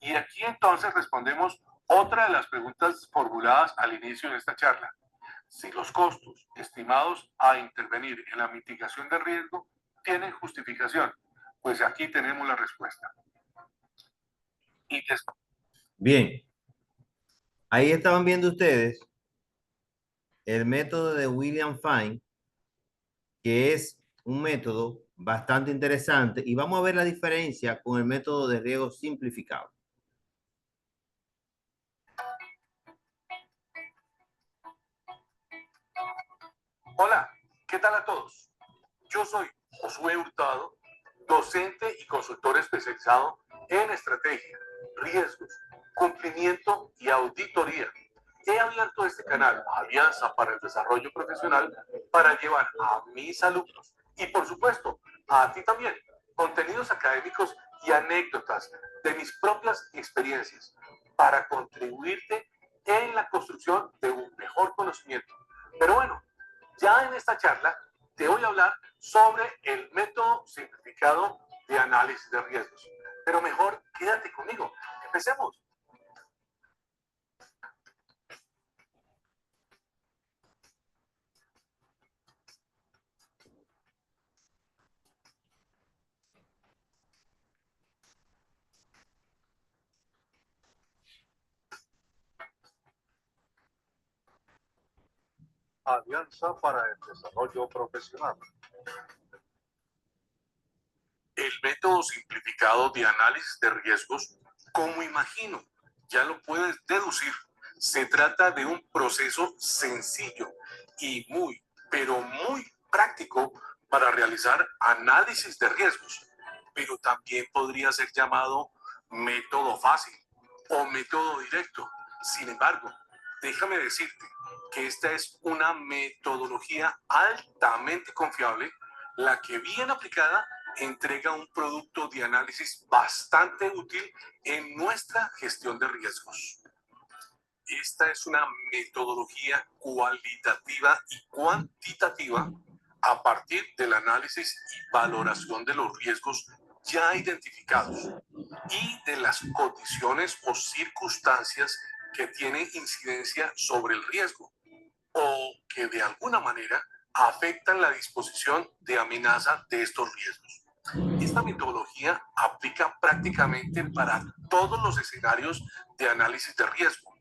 Y aquí entonces respondemos otra de las preguntas formuladas al inicio de esta charla. Si los costos estimados a intervenir en la mitigación de riesgo tienen justificación, pues aquí tenemos la respuesta. Bien, ahí estaban viendo ustedes el método de William Fine, que es un método bastante interesante, y vamos a ver la diferencia con el método de riesgo simplificado. Hola, ¿qué tal a todos? Yo soy Josué Hurtado, docente y consultor especializado en estrategia, riesgos, cumplimiento y auditoría. He abierto este canal, Alianza para el Desarrollo Profesional, para llevar a mis alumnos y, por supuesto, a ti también, contenidos académicos y anécdotas de mis propias experiencias para contribuirte en la construcción de un mejor conocimiento. Pero bueno, ya en esta charla te voy a hablar sobre el método simplificado de análisis de riesgos. Pero mejor quédate conmigo. Empecemos. Alianza para el Desarrollo Profesional. El método simplificado de análisis de riesgos, como imagino, ya lo puedes deducir, se trata de un proceso sencillo y muy, pero muy práctico para realizar análisis de riesgos, pero también podría ser llamado método fácil o método directo. Sin embargo, déjame decirte que esta es una metodología altamente confiable, la que bien aplicada entrega un producto de análisis bastante útil en nuestra gestión de riesgos. Esta es una metodología cualitativa y cuantitativa a partir del análisis y valoración de los riesgos ya identificados y de las condiciones o circunstancias que tienen incidencia sobre el riesgo o que de alguna manera afectan la disposición de amenaza de estos riesgos. Esta metodología aplica prácticamente para todos los escenarios de análisis de riesgo,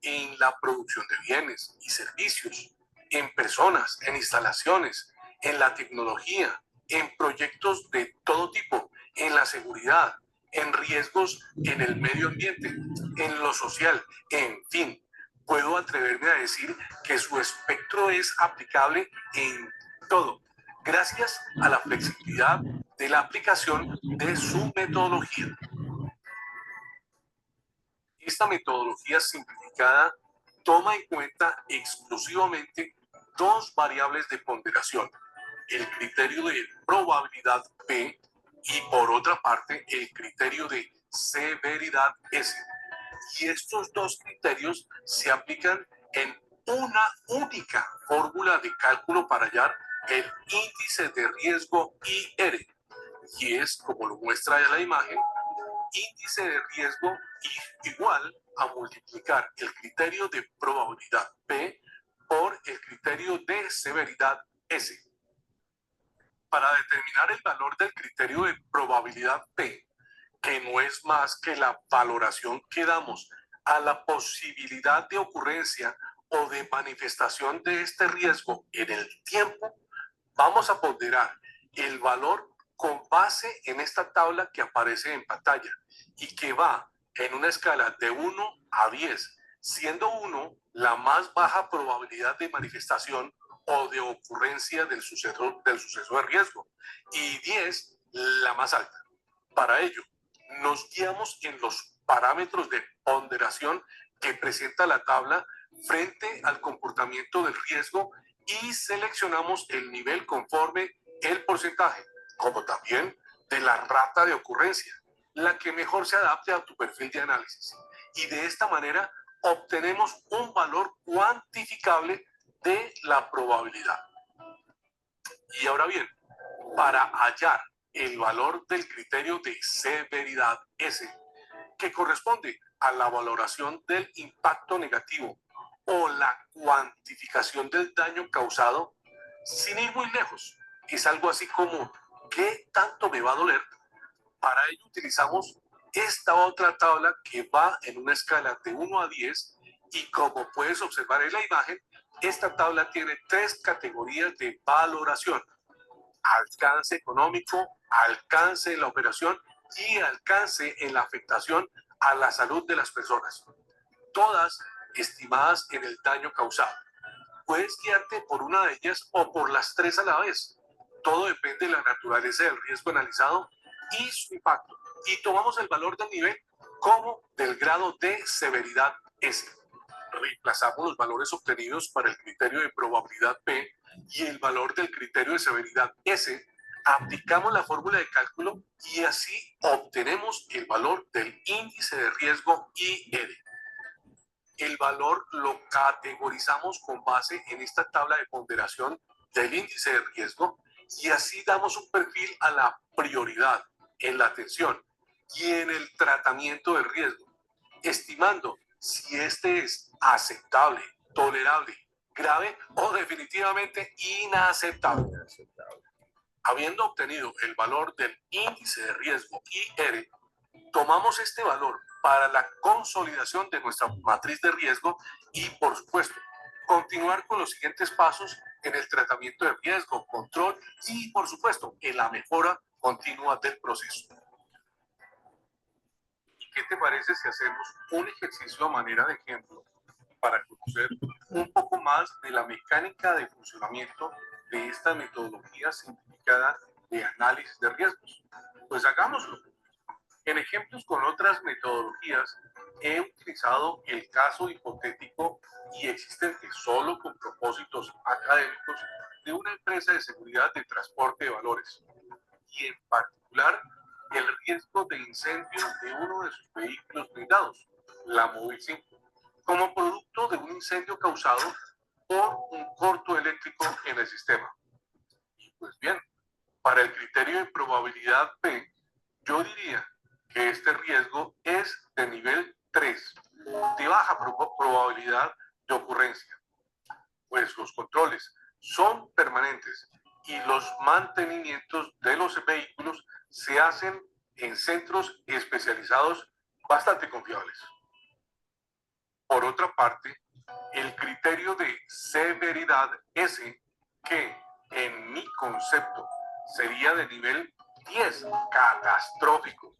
en la producción de bienes y servicios, en personas, en instalaciones, en la tecnología, en proyectos de todo tipo, en la seguridad, en riesgos en el medio ambiente, en lo social, en fin. Puedo atreverme a decir que su espectro es aplicable en todo, gracias a la flexibilidad de la aplicación de su metodología. Esta metodología simplificada toma en cuenta exclusivamente dos variables de ponderación, el criterio de probabilidad P y por otra parte el criterio de severidad S. Y estos dos criterios se aplican en una única fórmula de cálculo para hallar el índice de riesgo IR. Y es, como lo muestra ya la imagen, índice de riesgo igual a multiplicar el criterio de probabilidad P por el criterio de severidad S. Para determinar el valor del criterio de probabilidad P, que no es más que la valoración que damos a la posibilidad de ocurrencia o de manifestación de este riesgo en el tiempo, vamos a ponderar el valor con base en esta tabla que aparece en pantalla y que va en una escala de 1 a 10, siendo 1 la más baja probabilidad de manifestación o de ocurrencia del suceso de riesgo y 10 la más alta. Para ello, nos guiamos en los parámetros de ponderación que presenta la tabla frente al comportamiento del riesgo y seleccionamos el nivel conforme el porcentaje, como también de la rata de ocurrencia, la que mejor se adapte a tu perfil de análisis. Y de esta manera obtenemos un valor cuantificable de la probabilidad. Y ahora bien, para hallar el valor del criterio de severidad S, que corresponde a la valoración del impacto negativo o la cuantificación del daño causado, sin ir muy lejos, es algo así como ¿qué tanto me va a doler? Para ello utilizamos esta otra tabla que va en una escala de 1 a 10 y como puedes observar en la imagen, esta tabla tiene 3 categorías de valoración: alcance económico, alcance en la operación y alcance en la afectación a la salud de las personas, todas estimadas en el daño causado. Puedes guiarte por una de ellas o por las 3 a la vez. Todo depende de la naturaleza del riesgo analizado y su impacto. Y tomamos el valor del nivel como del grado de severidad S. Reemplazamos los valores obtenidos para el criterio de probabilidad P y el valor del criterio de severidad S, aplicamos la fórmula de cálculo y así obtenemos el valor del índice de riesgo IR. El valor lo categorizamos con base en esta tabla de ponderación del índice de riesgo y así damos un perfil a la prioridad en la atención y en el tratamiento del riesgo, estimando si este es aceptable, tolerable, grave o definitivamente inaceptable. Habiendo obtenido el valor del índice de riesgo IR, tomamos este valor para la consolidación de nuestra matriz de riesgo y, por supuesto, continuar con los siguientes pasos en el tratamiento de riesgo, control y, por supuesto, en la mejora continua del proceso. ¿Y qué te parece si hacemos un ejercicio a manera de ejemplo para conocer un poco más de la mecánica de funcionamiento de esta metodología simplificada de análisis de riesgos? Pues hagámoslo. En ejemplos con otras metodologías, he utilizado el caso hipotético y existente solo con propósitos académicos de una empresa de seguridad de transporte de valores y en particular el riesgo de incendio de uno de sus vehículos blindados, la Móvil 5, como producto de un incendio causado por un corto eléctrico en el sistema. Y pues bien, para el criterio de probabilidad P, yo diría que este riesgo es de nivel 3, de baja probabilidad de ocurrencia, pues los controles son permanentes y los mantenimientos de los vehículos se hacen en centros especializados bastante confiables. Por otra parte, el criterio de severidad S, que en mi concepto sería de nivel 10, catastrófico,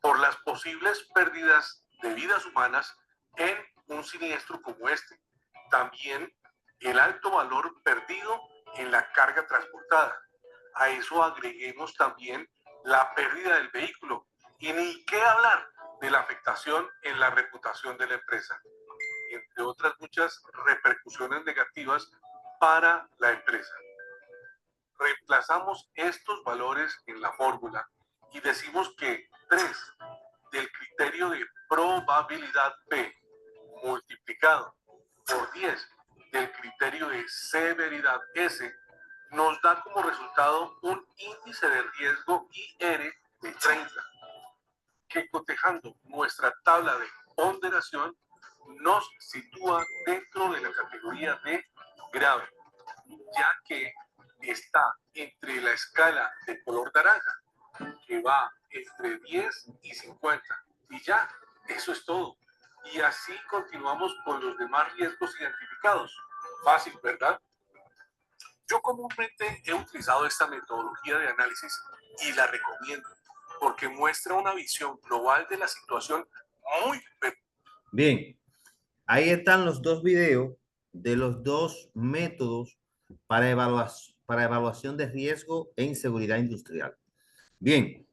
por las posibles pérdidas de vidas humanas en un siniestro como este. También el alto valor perdido en la carga transportada. A eso agreguemos también la pérdida del vehículo y ni qué hablar de la afectación en la reputación de la empresa, entre otras muchas repercusiones negativas para la empresa. Reemplazamos estos valores en la fórmula y decimos que 3 del criterio de probabilidad P multiplicado por 10 del criterio de severidad S nos da como resultado un índice de riesgo IR de 30, que cotejando nuestra tabla de ponderación nos sitúa dentro de la categoría de grave, ya que está entre la escala de color naranja, que va entre 10 y 50. Y ya, eso es todo. y así continuamos con los demás riesgos identificados. Fácil, ¿verdad? Yo comúnmente he utilizado esta metodología de análisis y la recomiendo porque muestra una visión global de la situación muy... Bien, ahí están los dos videos de los dos métodos para evaluación de riesgo en seguridad industrial. Bien,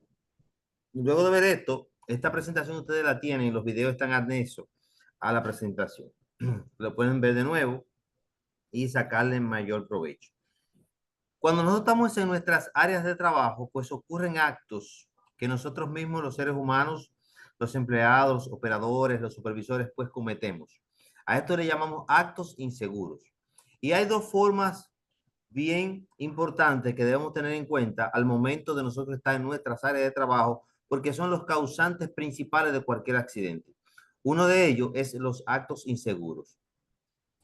luego de ver esto, esta presentación ustedes la tienen, los videos están anexos a la presentación. Lo pueden ver de nuevo y sacarle mayor provecho. Cuando nosotros estamos en nuestras áreas de trabajo, pues ocurren actos que nosotros mismos, los seres humanos, los empleados, los operadores, los supervisores, pues cometemos. A esto le llamamos actos inseguros. Y hay dos formas bien importantes que debemos tener en cuenta al momento de nosotros estar en nuestras áreas de trabajo, porque son los causantes principales de cualquier accidente. Uno de ellos es los actos inseguros.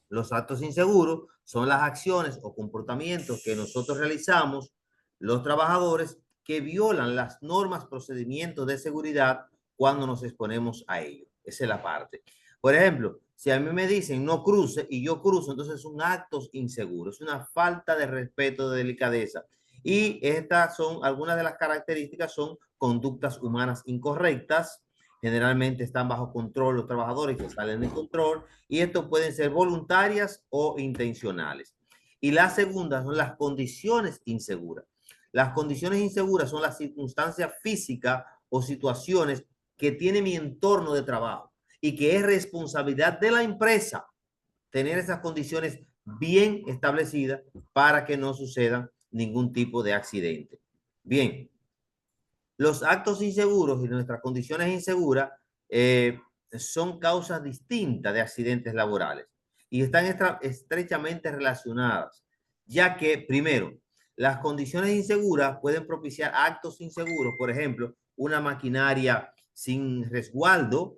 Los actos inseguros son las acciones o comportamientos que nosotros realizamos, los trabajadores, que violan las normas, procedimientos de seguridad cuando nos exponemos a ello. Esa es la parte. Por ejemplo, si a mí me dicen no cruce y yo cruzo, entonces son actos inseguros, es una falta de respeto, de delicadeza. Y estas son algunas de las características, son conductas humanas incorrectas. Generalmente están bajo control los trabajadores que salen de control, y esto pueden ser voluntarias o intencionales. Y la segunda son las condiciones inseguras. Las condiciones inseguras son las circunstancias físicas o situaciones que tiene mi entorno de trabajo y que es responsabilidad de la empresa tener esas condiciones bien establecidas para que no suceda ningún tipo de accidente. Bien, los actos inseguros y nuestras condiciones inseguras son causas distintas de accidentes laborales y están estrechamente relacionadas, ya que, primero, las condiciones inseguras pueden propiciar actos inseguros. Por ejemplo, una maquinaria sin resguardo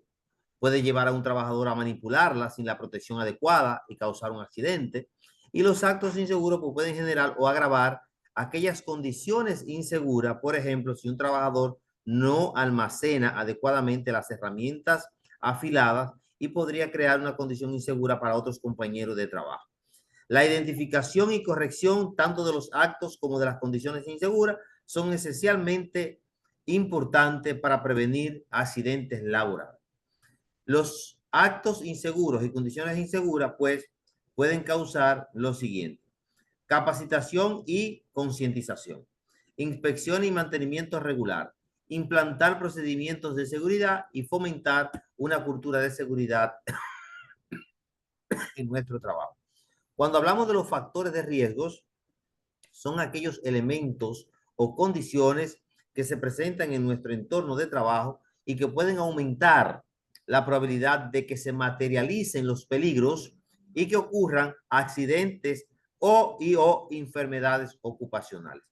puede llevar a un trabajador a manipularla sin la protección adecuada y causar un accidente. Y los actos inseguros pues, pueden generar o agravar aquellas condiciones inseguras. Por ejemplo, si un trabajador no almacena adecuadamente las herramientas afiladas, y podría crear una condición insegura para otros compañeros de trabajo. La identificación y corrección tanto de los actos como de las condiciones inseguras son esencialmente importantes para prevenir accidentes laborales. Los actos inseguros y condiciones inseguras, pues, pueden causar lo siguiente: capacitación y concientización, inspección y mantenimiento regular, implantar procedimientos de seguridad y fomentar una cultura de seguridad en nuestro trabajo. Cuando hablamos de los factores de riesgos, son aquellos elementos o condiciones que se presentan en nuestro entorno de trabajo y que pueden aumentar la probabilidad de que se materialicen los peligros y que ocurran accidentes o enfermedades ocupacionales.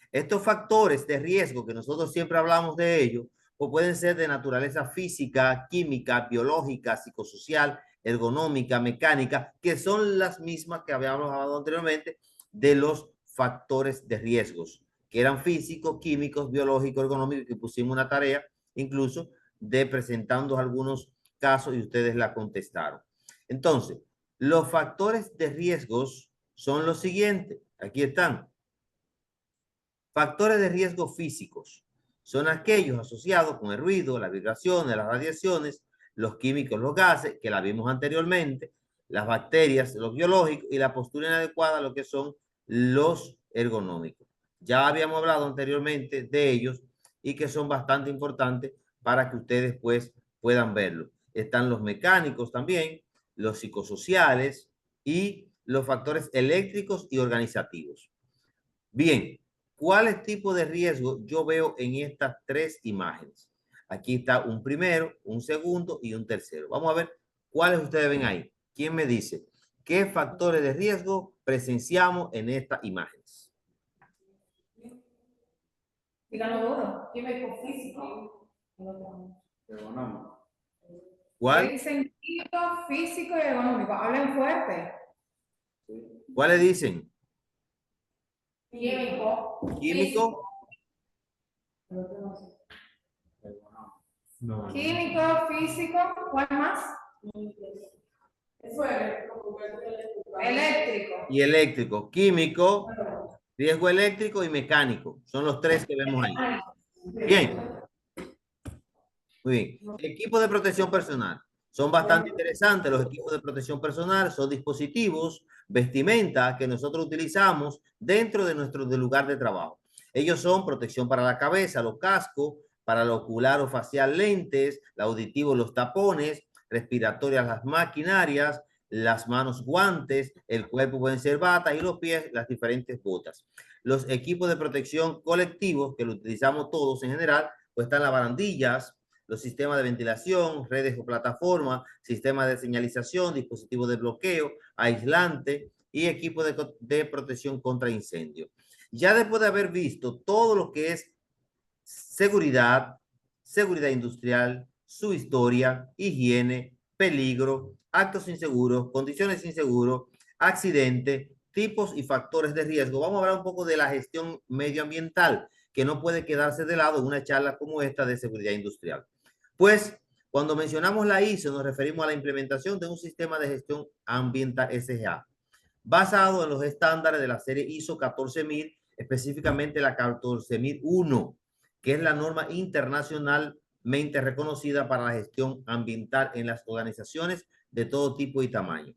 Estos factores de riesgo que nosotros siempre hablamos de ellos, pues pueden ser de naturaleza física, química, biológica, psicosocial, ergonómica, mecánica, que son las mismas que habíamos hablado anteriormente de los factores de riesgos, que eran físicos, químicos, biológicos, ergonómicos, que pusimos una tarea incluso de presentando algunos casos y ustedes la contestaron. Entonces, los factores de riesgos son los siguientes. Aquí están. Factores de riesgo físicos son aquellos asociados con el ruido, las vibraciones, las radiaciones, los químicos, los gases, que la vimos anteriormente, las bacterias, los biológicos, y la postura inadecuada, lo que son los ergonómicos. Ya habíamos hablado anteriormente de ellos y que son bastante importantes para que ustedes pues puedan verlo. Están los mecánicos también, los psicosociales y los factores eléctricos y organizativos. Bien, ¿cuáles tipos de riesgo yo veo en estas tres imágenes? Aquí está un primero, un segundo y un tercero. Vamos a ver cuáles ustedes ven ahí. ¿Quién me dice qué factores de riesgo presenciamos en estas imágenes? Díganlo duro. Químico, físico. ¿Cuál? Dicen químico, físico y ergonómico. Hablen fuerte. ¿Cuáles dicen? Químico. Químico. Químico, físico, ¿cuál más? Eléctrico. Y eléctrico, químico, riesgo eléctrico y mecánico. Son los tres que vemos ahí. Bien. Muy bien. Equipo de protección personal. Son bastante interesantes los equipos de protección personal. Son dispositivos, vestimenta que nosotros utilizamos dentro de nuestro lugar de trabajo. Ellos son protección para la cabeza, los cascos, para el ocular o facial lentes, el auditivo, los tapones, respiratorias, las maquinarias, las manos guantes, el cuerpo pueden ser batas y los pies, las diferentes botas. Los equipos de protección colectivos, que lo utilizamos todos en general, pues están las barandillas, los sistemas de ventilación, redes o plataformas, sistemas de señalización, dispositivos de bloqueo, aislante y equipo de protección contra incendio. Ya después de haber visto todo lo que es seguridad, seguridad industrial, su historia, higiene, peligro, actos inseguros, condiciones inseguros, accidentes, tipos y factores de riesgo, vamos a hablar un poco de la gestión medioambiental, que no puede quedarse de lado en una charla como esta de seguridad industrial. Pues cuando mencionamos la ISO nos referimos a la implementación de un sistema de gestión ambiental SGA, basado en los estándares de la serie ISO 14000, específicamente la 14001, que es la norma internacionalmente reconocida para la gestión ambiental en las organizaciones de todo tipo y tamaño.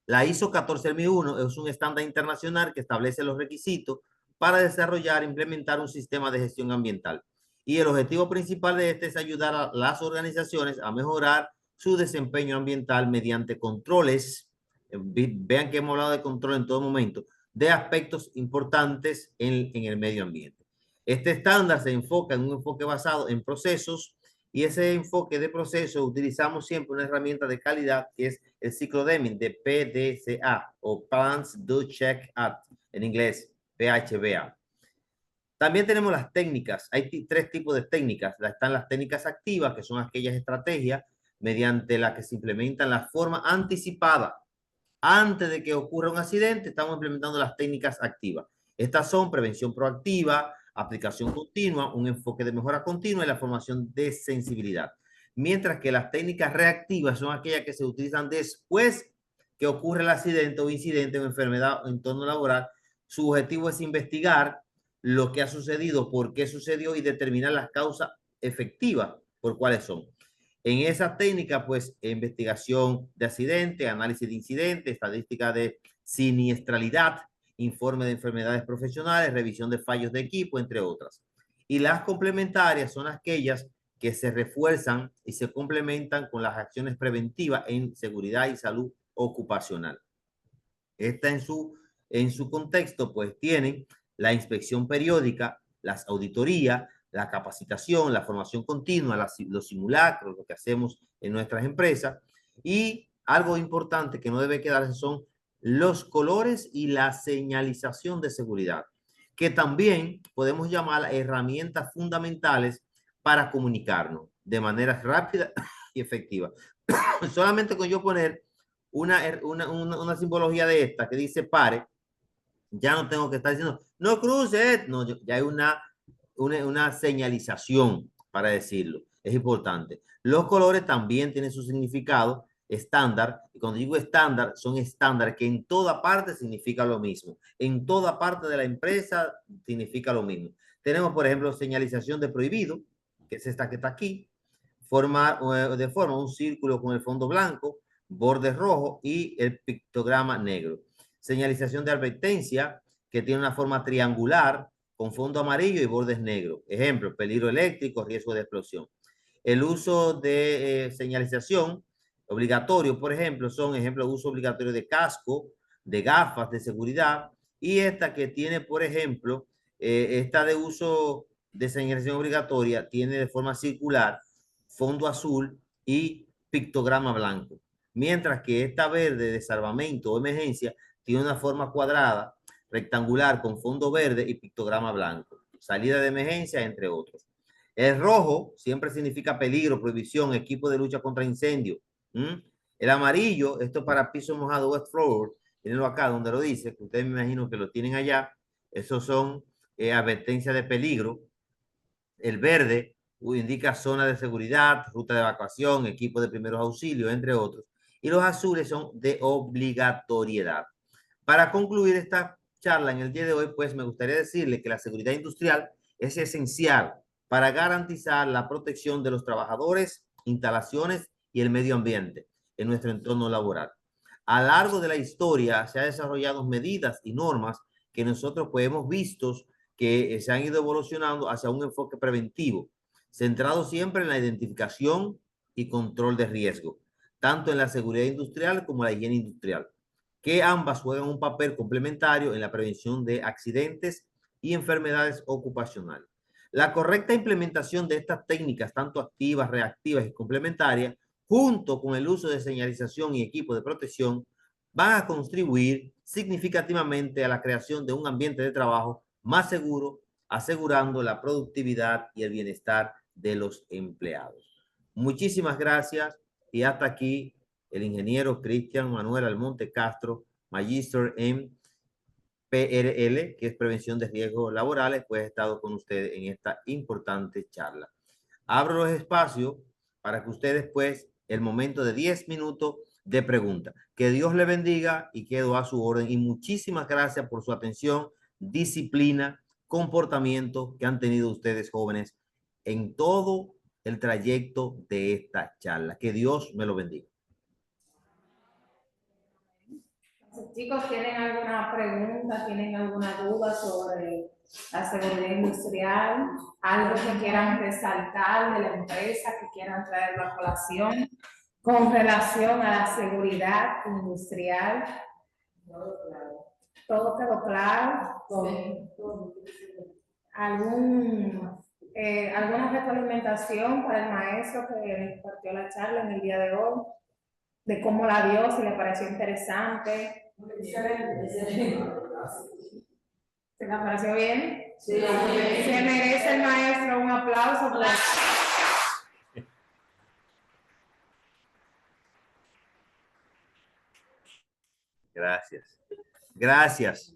La ISO 14001 es un estándar internacional que establece los requisitos para desarrollar e implementar un sistema de gestión ambiental. Y el objetivo principal de este es ayudar a las organizaciones a mejorar su desempeño ambiental mediante controles. Vean que hemos hablado de control en todo momento, de aspectos importantes en el medio ambiente. Este estándar se enfoca en un enfoque basado en procesos, y ese enfoque de proceso utilizamos siempre una herramienta de calidad que es el ciclo Deming de PDCA o Plans Do Check Act en inglés, PHBA. También tenemos las técnicas. Hay tres tipos de técnicas. Están las técnicas activas, que son aquellas estrategias mediante las que se implementan la forma anticipada. Antes de que ocurra un accidente, estamos implementando las técnicas activas. Estas son prevención proactiva, aplicación continua, un enfoque de mejora continua y la formación de sensibilidad. Mientras que las técnicas reactivas son aquellas que se utilizan después que ocurre el accidente o incidente o enfermedad o entorno laboral. Su objetivo es investigar lo que ha sucedido, por qué sucedió y determinar las causas efectivas por cuáles son. En esa técnica, pues, investigación de accidente, análisis de incidente, estadística de siniestralidad, informe de enfermedades profesionales, revisión de fallos de equipo, entre otras. Y las complementarias son aquellas que se refuerzan y se complementan con las acciones preventivas en seguridad y salud ocupacional. Esta en su contexto, pues, tienen la inspección periódica, las auditorías, la capacitación, la formación continua, los simulacros, lo que hacemos en nuestras empresas. Y algo importante que no debe quedarse son los colores y la señalización de seguridad, que también podemos llamar herramientas fundamentales para comunicarnos de manera rápida y efectiva. Solamente con yo poner una simbología de esta que dice pare, ya no tengo que estar diciendo no cruce, no, ya hay una señalización para decirlo. Es importante. Los colores también tienen su significado estándar, y cuando digo estándar, son estándares que en toda parte significa lo mismo. En toda parte de la empresa significa lo mismo. Tenemos, por ejemplo, señalización de prohibido, que es esta que está aquí, de forma un círculo con el fondo blanco, borde rojo y el pictograma negro. Señalización de advertencia, que tiene una forma triangular, con fondo amarillo y bordes negros. Ejemplo, peligro eléctrico, riesgo de explosión. El uso de señalización obligatorio, por ejemplo, son ejemplos de uso obligatorio de casco, de gafas de seguridad, y esta que tiene, por ejemplo, esta de uso de señalización obligatoria, tiene de forma circular, fondo azul y pictograma blanco. Mientras que esta verde de salvamento o emergencia tiene una forma cuadrada, rectangular, con fondo verde y pictograma blanco. Salida de emergencia, entre otros. El rojo siempre significa peligro, prohibición, equipo de lucha contra incendio. El amarillo, esto para piso mojado, wet floor, tírenlo acá donde lo dice, que ustedes me imagino que lo tienen allá. Esos son advertencias de peligro. El verde indica zona de seguridad, ruta de evacuación, equipo de primeros auxilios, entre otros. Y los azules son de obligatoriedad. Para concluir esta charla en el día de hoy, pues me gustaría decirle que la seguridad industrial es esencial para garantizar la protección de los trabajadores, instalaciones y el medio ambiente en nuestro entorno laboral. A lo largo de la historia se han desarrollado medidas y normas que nosotros pues hemos visto que se han ido evolucionando hacia un enfoque preventivo, centrado siempre en la identificación y control de riesgo, tanto en la seguridad industrial como la higiene industrial, que ambas juegan un papel complementario en la prevención de accidentes y enfermedades ocupacionales. La correcta implementación de estas técnicas, tanto activas, reactivas y complementarias, junto con el uso de señalización y equipo de protección, van a contribuir significativamente a la creación de un ambiente de trabajo más seguro, asegurando la productividad y el bienestar de los empleados. Muchísimas gracias y hasta aquí el ingeniero Cristian Manuel Almonte Castro, magíster en PRL, que es Prevención de Riesgos Laborales, pues he estado con ustedes en esta importante charla. Abro los espacios para que ustedes, pues, el momento de 10 minutos de pregunta. Que Dios le bendiga y quedo a su orden. Y muchísimas gracias por su atención, disciplina, comportamiento que han tenido ustedes jóvenes en todo el trayecto de esta charla. Que Dios me lo bendiga. Chicos, ¿tienen alguna pregunta? ¿Tienen alguna duda sobre la seguridad industrial? ¿Algo que quieran resaltar de la empresa, que quieran traer a colación con relación a la seguridad industrial? ¿Todo quedó claro? ¿Alguna retroalimentación para el maestro que impartió la charla en el día de hoy? De cómo la vio, si le pareció interesante. ¿Se le pareció bien? Sí. Se merece el maestro un aplauso. Gracias. Gracias.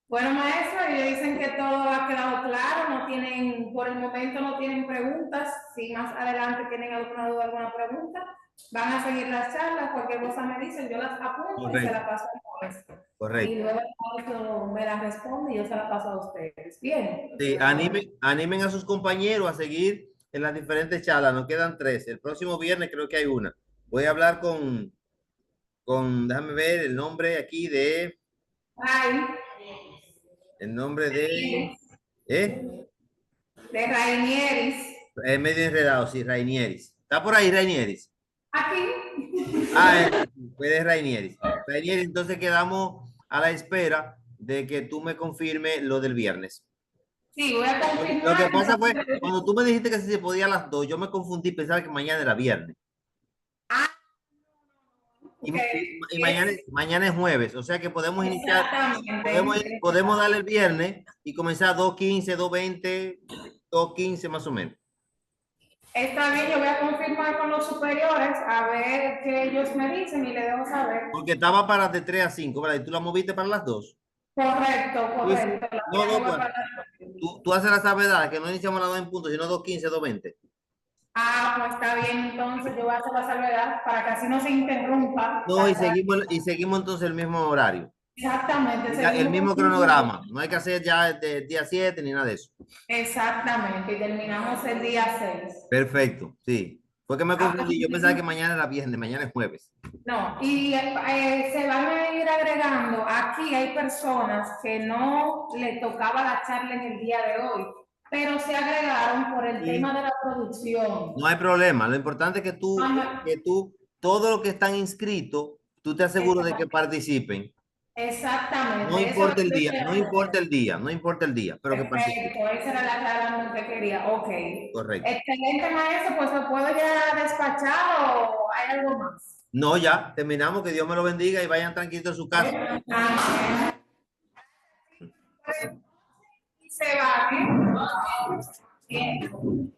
Bueno, maestro, ellos dicen que todo ha quedado claro, no tienen, por el momento no tienen preguntas. Si más adelante tienen alguna duda, alguna pregunta, van a seguir las charlas, cualquier cosa me dicen, yo las apunto. Correcto. Y se la paso al maestro. Correcto. Y luego el maestro me la responde y yo se la paso a ustedes. Bien. Sí, animen a sus compañeros a seguir en las diferentes charlas, nos quedan 3. El próximo viernes creo que hay una. Voy a hablar con déjame ver el nombre aquí de... Ay. El nombre de... De Rainieris. Es medio enredado, sí, Rainieris. ¿Está por ahí, Rainieris? Aquí. Fue de Rainieris. Rainieris, entonces quedamos a la espera de que tú me confirmes lo del viernes. Sí, voy a confirmar. Lo que pasa fue, cuando tú me dijiste que si se podía a las 2, yo me confundí, pensaba que mañana era viernes. Y mañana es jueves, o sea que podemos iniciar, podemos darle el viernes y comenzar 2:15, 2:20, 2:15 más o menos. Está bien, yo voy a confirmar con los superiores a ver qué ellos me dicen y le dejo saber. Porque estaba para de 3 a 5, ¿verdad? Y tú la moviste para las 2. Correcto. Tú haces la salvedad, que no iniciamos las 2 en punto, sino 2:15, 2:20. Pues está bien, entonces yo voy a hacer la salvedad para que así no se interrumpa. No, y seguimos entonces el mismo horario. Exactamente. El mismo cronograma. No hay que hacer ya el día 7 ni nada de eso. Exactamente, y terminamos el día 6. Perfecto, sí. Fue que me confundí, yo pensaba que mañana era viernes, mañana es jueves. No, y se van a ir agregando, aquí hay personas que no le tocaba la charla en el día de hoy, pero se agregaron por el tema de la producción. No hay problema, lo importante es que tú, todo lo que están inscritos, tú te aseguras de que participen. Exactamente. No importa el día, no importa el día, pero que participen. Perfecto, esa era la aclaración que quería, ok. Correcto. Excelente, maestro, pues ¿me puedo ya despachar o hay algo más? No, ya, terminamos, que Dios me lo bendiga y vayan tranquilos a su casa. Se va, ¿eh? Bien.